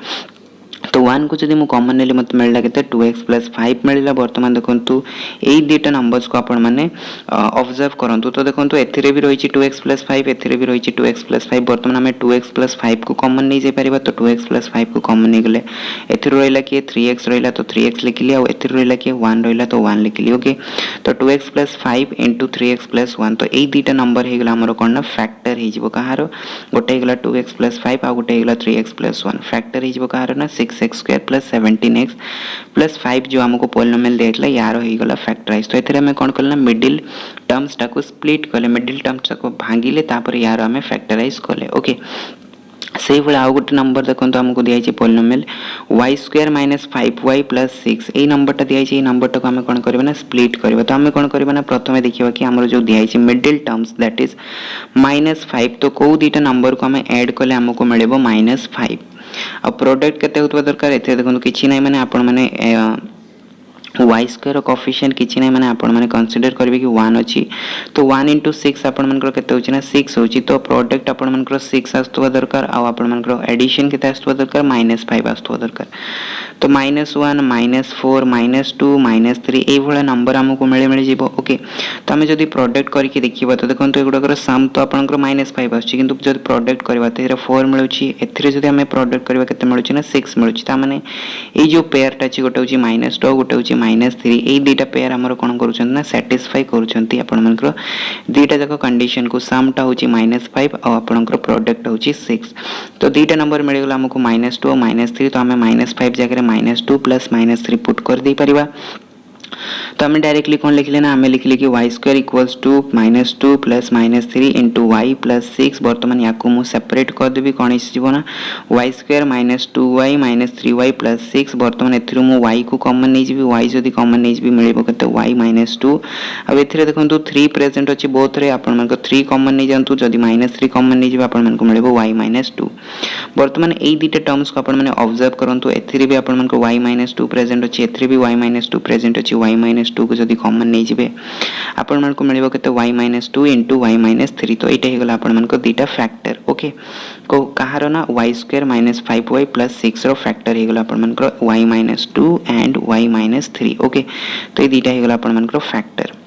तो 1 को जदी मु कॉमन नेली मत मिलला केते 2x + 5 मिलला। वर्तमान देखंतु एई डेटा नंबर्स को आपण माने ऑब्जर्व करंतु। तो देखंतु एथिरे भी रहिछि 2x + 5 एथिरे भी रहिछि 2x + 5। वर्तमान हमें 2x + 5 को कॉमन नै जे परिबा। तो 2x + 5 को कॉमन नै गेले एथिरे रहिला कि 3x रहिला तो 3x लिखिली और एथिरे रहिला कि 1 रहिला तो 1 लिखिली ओके। तो 2x + 5 * 3x + 1 तो एई दुईटा नंबर हे गेला हमरो कोन ना फैक्टर हे जिवो कहारो गोटे हे गेला 2x + 5 आ गोटे हे गेला 3x + 1 फैक्टर हे जिवो कहारो ना 6x² + 17x + 5 जो हमको पॉलिनोमियल देतला यारो हे गेला फैक्टराइज। तो एथिरे हमें कोन करला मिडिल टर्म्स टा को स्प्लिट करले मिडिल टर्म्स टा को भांगिले तापर यारो हमें फैक्टराइज करले ओके। से भाई आउ गोटे नंबर देखो आमको दिखाई polynomial y square minus 5y plus 6 ये नंबरटा दिखाई नंबर टाक आम कौन करवा स्प्लिट करवा तो आम कौन करवा प्रथम देखा कि आम जो दिखाई मिडिल टर्म्स दैट इज -5 तो कौ दुईटा नंबर को आम ऐड कले आमको मिले -5 आ प्रोडक्ट केते होतबा दरकार एथे देखो किछि नै माने आपण माने y स्क्वायर कोएफिशिएंट किछि नै माने आपण माने कंसीडर करबे कि 1 अछि तो 1 * 6 आपण मानकर केते होछि ना 6 होछि तो प्रोडक्ट आपण मानकर 6 आस्तबा दरकार आ आपण मानकर एडिशन केते आस्तबा दरकार -5 आस्तबा दरकार तो -1 -4 -2 -3 ए भला नंबर हमको मिले जीवो ओके तो हमें जदी प्रोडक्ट करके देखिबा तो देखंतु एगुडा सम तो आपनकर -5 आछि किंतु जदी प्रोडक्ट करबा तो 4 मिलुछि एथिरे जदी हमें प्रोडक्ट करबा केते मिलुछि ना 6 मिलुछि ता माने ए जो पेयर टा अछि गोटे होछि -2 गोटे होछि -3 ए दुईटा पेयर हमर कोन करूछन ना सैटिस्फाई करूछंती आपण मनकर दुईटा जक कंडीशन को सम टा होछि -5 और आपनकर प्रोडक्ट होछि 6 तो दुईटा नंबर मिल गेला हमको -2 और -3 तो हमें -5 जगह -2 प्लस -3 पुट कर दे परिबा तो हमें डायरेक्टली कौन लिखले ना हमें लिखले कि y square equals to -2 plus -3 into y plus 6 बर्तमान या को मु सेपरेट कर देबी कोन हिसबो ना y square -2y -3y plus 6 बर्तमान एथिरु मु y को कॉमन नै जिबी y जदी कॉमन नै जिबी मिलिबो कते y -2 अब एथिरे देखंतु 3 प्रेजेंट अछि बोथ रे आपण मन को 3 कॉमन नै जानतु जदी -3 कॉमन नै जिबी आपण मन को मिलिबो y -2 बर्तमान एई दिटे टर्म्स को आपण माने ऑब्जर्व करंतु एथिरे भी आपण मन को y -2 प्रेजेंट अछि एथिरे भी y -2 प्रेजेंट अछि y -2 को जदी कॉमन नै जिबे आपण मन को मिलिबो केते y -2 * y -3 तो एटा हे गला आपण मन को दीटा फैक्टर ओके को कहारो ना y स्क्वायर -5y + 6 रो फैक्टर हे गला आपण मन को y -2 एंड y -3 ओके तो ये दीटा हे गला आपण मन को फैक्टर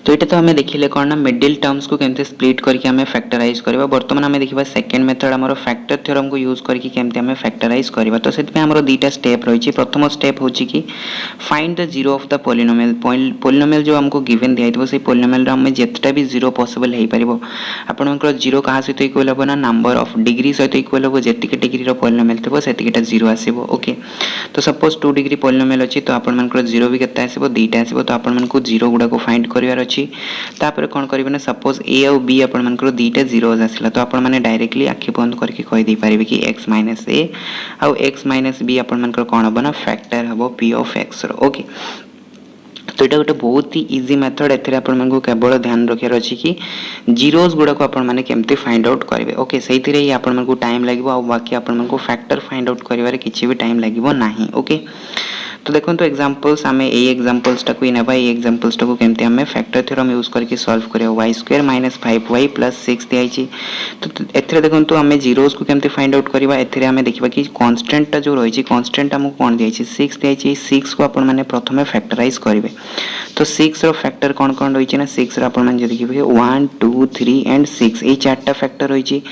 तो ये तो हमें देखिले कौन ना मिडिल टर्म्स को केमते स्प्लिट करके हमें फैक्टराइज करबा वर्तमान हमें देखिबा सेकंड मेथड हमरो फैक्टर थ्योरम को यूज करके केमते हमें फैक्टराइज करबा तो सेत पे हमरो दीटा स्टेप रहिछि प्रथम स्टेप होछि कि find the zero of the polynomial polynomial जो हमको गिवन दियाइतबो से पॉलिनोमियल रा हमें जेतटा भी जीरो पॉसिबल हेइ परिबो आपनकर जीरो कहा सहित इक्वल हो ना नंबर ऑफ डिग्री सहित इक्वल हो जेतिके डिग्री रो पॉलिनोमियल थबो सेतिकेटा जीरो आसीबो ओके तो सपोज 2 डिग्री पॉलिनोमियल अछि तो आपन मनकर जीरो भी केते आसीबो दीटा आसीबो तो आपन मन को जीरो गुडा को फाइंड करिवार अछि तापर कोन करिवे ना सपोज a और b अपन मन को दीटा जीरोस आसिला तो अपन माने डायरेक्टली आखि बंद करके कहि दै परिबे कि x - a और x - b अपन मन को कोन हबो ना फैक्टर हबो p of x रो ओके तो এটা गोटे बहुत ही इजी मेथड एथरे अपन मन को केवल ध्यान रखियार अछि कि जीरोस गुडा को अपन माने केमते फाइंड आउट करबे ओके सहीतिरे ही अपन मन को टाइम लागबो और बाकी अपन मन को फैक्टर फाइंड आउट करिवारे किछि भी टाइम लागबो नाही ओके तो देखो तो एग्जांपल्स हमें ए एग्जांपल्स टाको इनेबा ए एग्जांपल्स टाको केमते हमें फैक्टर थ्योरम यूज करके सॉल्व करियो y स्क्वायर -5y + 6 दियाइछि तो एथरे देखो तो हमें जीरोस को केमते फाइंड आउट करबा एथरे हमें देखिबा कि कांस्टेंट ता जो रहिछि कांस्टेंट हमको कोन दियाइछि 6 दियाइछि 6 को अपन माने प्रथमे फैक्टराइज करिवे तो 6 रो फैक्टर कोन रहिछि ना 6 रो अपन माने देखिबे 1 2 3 एंड 6 ए चारटा फैक्टर रहिछि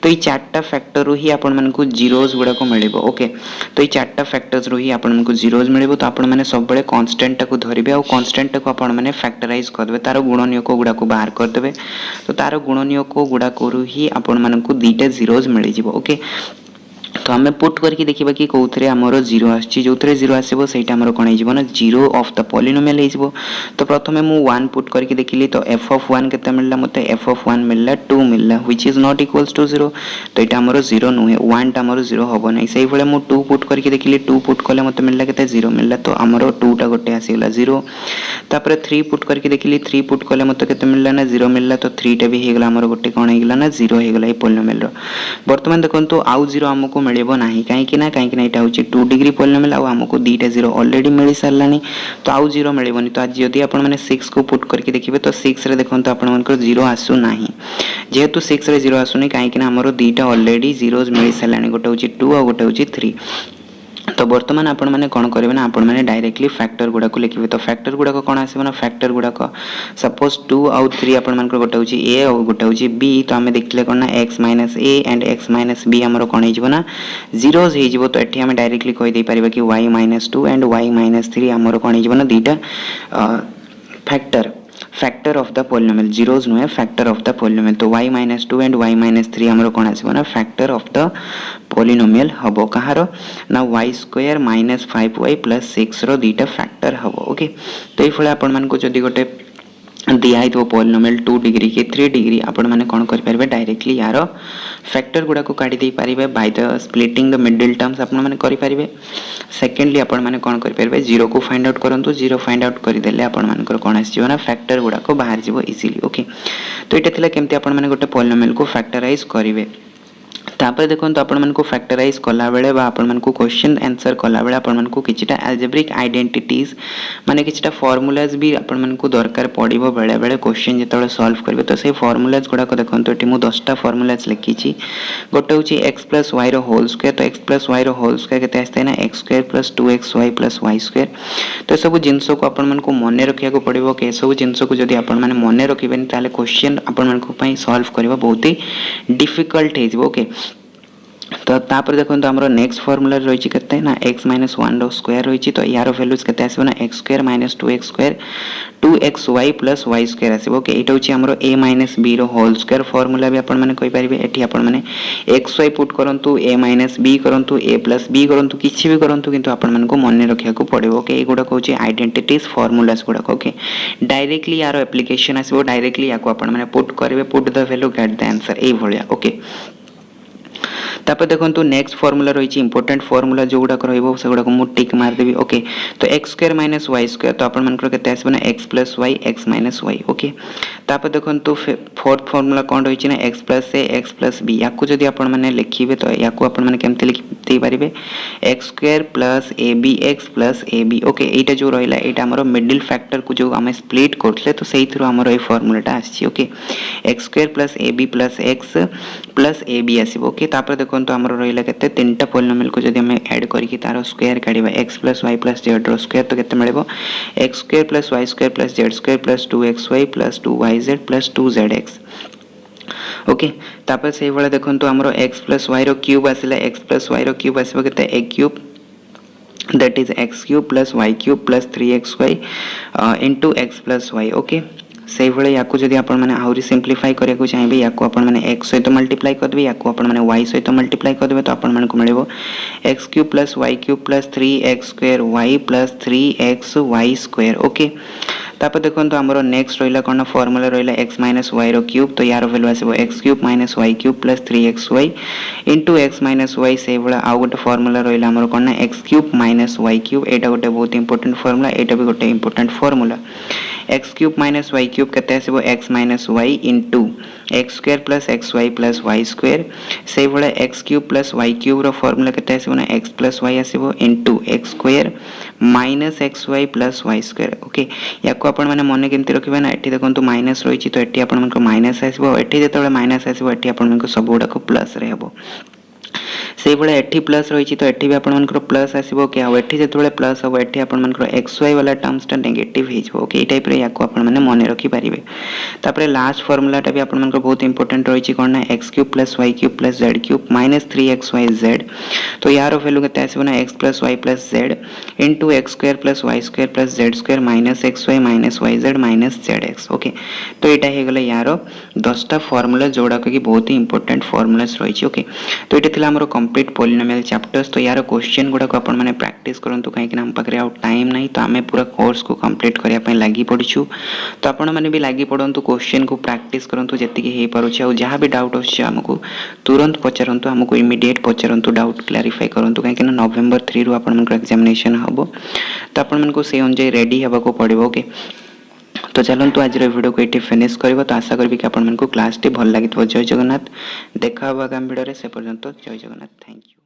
तो ई चारटा फैक्टर रो ही अपन मन को जीरोस गुडा को मिलिबो ओके तो ई चारटा फैक्टर्स रो ही अपन मन को जीरोस मिलिबो तो आपण माने सब बळे कांस्टेंट को धरिबे और कांस्टेंट को आपण माने फैक्टराइज कर देबे तारो गुणनीयक गुडा को बाहर कर देबे तो तारो गुणनीयक गुडा को ही आपण माने को दीटा जीरोस मिलि जिवो ओके तो हमें पुट करके देखिबा कि कोथरे हमरो जीरो आछि जोथरे जीरो आसीबो सेटा हमरो कोन हिजबो ना जीरो ऑफ द पॉलिनोमियल हिजबो तो प्रथमे मु 1 पुट करके देखिली तो f of 1 केते मिलला मते f of 1 मिलला 2 मिलला which is not equals to 0 तो एटा हमरो 0 नुहे 1 टा हमरो 0 होबो नै सेही भले मु 2 पुट करके देखिली 2 पुट कले मते मिलला केते 0 मिलला तो हमरो 2 टा गोटे आसीला 0 तापर 3 पुट करके देखिली 3 पुट कले मते केते मिलला ना 0 मिलला तो 3 टा भी हेगला हमरो गोटे कोन हेगला ना 0 हेगला ए पॉलिनोमियल रो वर्तमान देखंतु आउ 0 हमको मिलेबो नाही काहे कि ना एटा होची 2 डिग्री पॉलिनोमियल आ हमको दीटा 0 ऑलरेडी मिली सरलानी तो आउ 0 मिलेबोनी तो आज यदि आपण माने 6 को पुट करके देखिबे तो 6 रे देखंतु आपण मानकर 0 आसु नाही जेहेतु 6 रे 0 आसुनी काहे कि ना हमरो दीटा ऑलरेडी जीरोस मिली सरलानी गोटे होची 2 आ गोटे होची 3 तो वर्तमान आपण माने कोन करबे ना आपण माने डायरेक्टली फैक्टर गुडा को लिखिबे तो फैक्टर गुडा को कोन आसीबो ना फैक्टर गुडा को सपोज 2 और 3 आपण मानकर गोटे होची a और गोटे होची b तो हमें देखले कोन ना x - a and x - b हमरो कोन हिजबो ना जीरोस हिजबो तो एठी हमें डायरेक्टली कहि दे परिबा कि y - 2 एंड y - 3 हमरो कोन हिजबो ना दीटा factor of the polynomial zeros नुहे फैक्टर ऑफ द पॉलिनोमियल तो y - 2 एंड y - 3 हमरो कोन आसीबो ना फैक्टर ऑफ द पॉलिनोमियल हबो कहारो ना y स्क्वायर -5y + 6 रो दीटा फैक्टर हबो ओके तो ई फळे आपण मन को जदी गोटे दिखाई थो पॉलिनोमियल 2 डिग्री कि 3 डिग्री आपण मैंने कौन करेंगे डायरेक्टली यार फैक्टर गुड़ा को काढ़ी दे पारे by the splitting the middle terms आपण मैंने करेंगे। सेकेंडली आपण मैंने कौन करेंगे जीरो को फाइंड आउट करूँ जीरो फाइंड आउट करदेले आपण मानकर कौन आसना फैक्टर गुड़ा को बाहर जीव इजिली। ओके तो यहाँ केमती आपण मैंने गोटे पॉलिनोमियल को फैक्टराइज करेंगे। तापर देखो तो आपण को फैक्टराइज कला बेले आपण को क्वेश्चन आंसर कला बेले आपण को किछटा अलजेब्रिक आइडेंटिटीज माने किछटा फार्मूलाज भी आपण को दरकार पड़िबो बेले बेले क्वेश्चन जेतबे सॉल्व करबे तो से फार्मूलाज गुडा को देखो तो एटी मु 10टा फार्मूलाज लिखी छी। गोटे होची x + y रो होल स्क्वायर तो x + y रो होल स्क्वायर केते आस्ते ना x² + 2xy + y²। तो सब जिंस को आपण को मने रखिया को पड़िबो के सब जिंस को जदी आपण माने मने रखिबेन ताले क्वेश्चन आपण को पई सॉल्व करबा बहुत ही डिफिकल्ट हे जिवो। ओके तो तापर देखो तो हमरो नेक्स्ट फार्मूला रही केते ना x - 1 रो स्क्वायर रही तो यार वैल्यूज केते आसीबो ना x² - 2x² 2xy + y² आसीबो। Okay एटा होची हमरो a - b रो होल स्क्वायर फार्मूला भी आपण माने कहि परिबे। एठी आपण माने xy पुट करंतु a - b करंतु a + b करंतु किछि भी करंतु किंतु आपण माने को मने रखिया को पड़िबो। ओके ए गुडा कहूची आइडेंटिटीज फार्मूलास गुडा। ओके डायरेक्टली यार एप्लीकेशन आसीबो डायरेक्टली याको आपण माने पुट करिवे put the value get the answer ए भलिया। ओके तापर देखो नेक्स्ट फार्मूला रही इंपोर्टेंट फार्मूला जो गुड़ा से गुड़ा मुझे टिक मारदेवी। ओके तो x² - y² तो आपण मानकर केते आसीबो ना x + y x - y। Okay तापर देखो फोर्थ फार्मूला कौन रही ना x + a x + b याकू जदि आपण माने लिखिबे तो याकू आपण माने केमते लिखि दे पारिबे x² + abx + ab। ओके एटा जो रहिला एटा हमरो मिडिल फैक्टर को जो हमें स्प्लिट करथले तो सेही थ्रू हमरो ए फार्मूलाटा आछि। Okay x² + ab + x + ab आसीबो। ओके तापर देखो तो हमरो रहिला केते तीनटा पॉलिनोमियल को जदि हम ऐड करिकि तारो स्क्वायर काढिबा x + y + z रो स्क्वायर तो केते मिलबो x² + y² + z² + 2xy + 2yz + 2zx। Okay तापर सेही वाला देखो तो हमरो x + y रो क्यूब आसिला x + y रो क्यूब आसीबो केते a³ that is x³ + y³ + 3xy into x + y। Okay से भाई या जब आप आहरी सिंप्लीफाई करने चाहिए या x सहित मल्टीप्लाई करदे या y सहित मल्टीप्लाई करदे तो आपण मिल x³ + y³ + 3x² y + 3xy²। Okay तापर देखो तो हमरो नेक्स्ट रहिला कोन फार्मूला रहिला x - y रो क्यूब तो यार value आसीबो x³ - y³ + 3xy into x - y से बळा आ गोटे फार्मूला रहिला हमरो कोन x³ - y³ एटा गोटे बहुत इंपोर्टेंट फार्मूला एटा भी गोटे इंपोर्टेंट फार्मूला x³ - y³ केते आसीबो x - y into x² + xy + y² से बळा x³ + y³ रो फार्मूला केते आसीबो ना x + y आसीबो into x² - xy + y²। Okay याको आपण माने मने केमति रखिबा ना एठी देखंतु माइनस रहिछि तो एठी आपण मानको माइनस आसीबो एठी जेतबे माइनस आसीबो एठी आपण मानको सब गुडा को प्लस रे हबो से बळे एठी प्लस रहिछि तो एठी भी आपण मानकर प्लस आसीबो के आ एठी जेतबे प्लस हबो एठी आपण मानकर xy वाला टर्म्स ता नेगेटिव हे जबो। ओके ए टाइप रे याको आपण माने मने रखि परिबे। तापरे लास्ट फार्मूला ता भी आपण मानकर बहुत इंपोर्टेंट रहिछि कोन ना x³ + y³ + z³ - 3xyz तो यार वैल्यू केते आसीबो ना x + y + z into x² + y² + z² - xy - yz - zx। Okay तो एटा हे गेले यार 10टा फार्मूला जोडा कि बहुत ही इंपोर्टेंट फार्मूलास रहिछि। ओके तो एटा थिला हमरो कंप्लीट पॉलिनोमियल चैप्टर्स तो यार क्वेश्चन गुडा को अपन माने प्रैक्टिस करंतु काहे कि हम पाखरे आउ टाइम नहीं तो हमें पूरा कोर्स को कंप्लीट करिया पय लागी पड़िछु तो आपण माने भी लागी पड़ंतु क्वेश्चन को प्रैक्टिस करंतु जति कि हे पारुछि आ जहां भी डाउट होछि हमकु तुरंत पचारंतु हमकु इमीडिएट पचारंतु डाउट क्लैरिफाई करंतु काहे कि नवंबर 3 रु आपण मानकर एग्जामिनेशन हबो तो आपण मानको से अनुसार रेडी हेबा को पड़िबो। ओके तो चलतु आज वीडियो को ये फिनिश करबो तो आशा करबी कि आपण मानकु क्लास टी भल लागितबो। जय जगन्नाथ देखा होबा आगामी वीडियो रे से पर्यंत जय जगन्नाथ थैंक यू।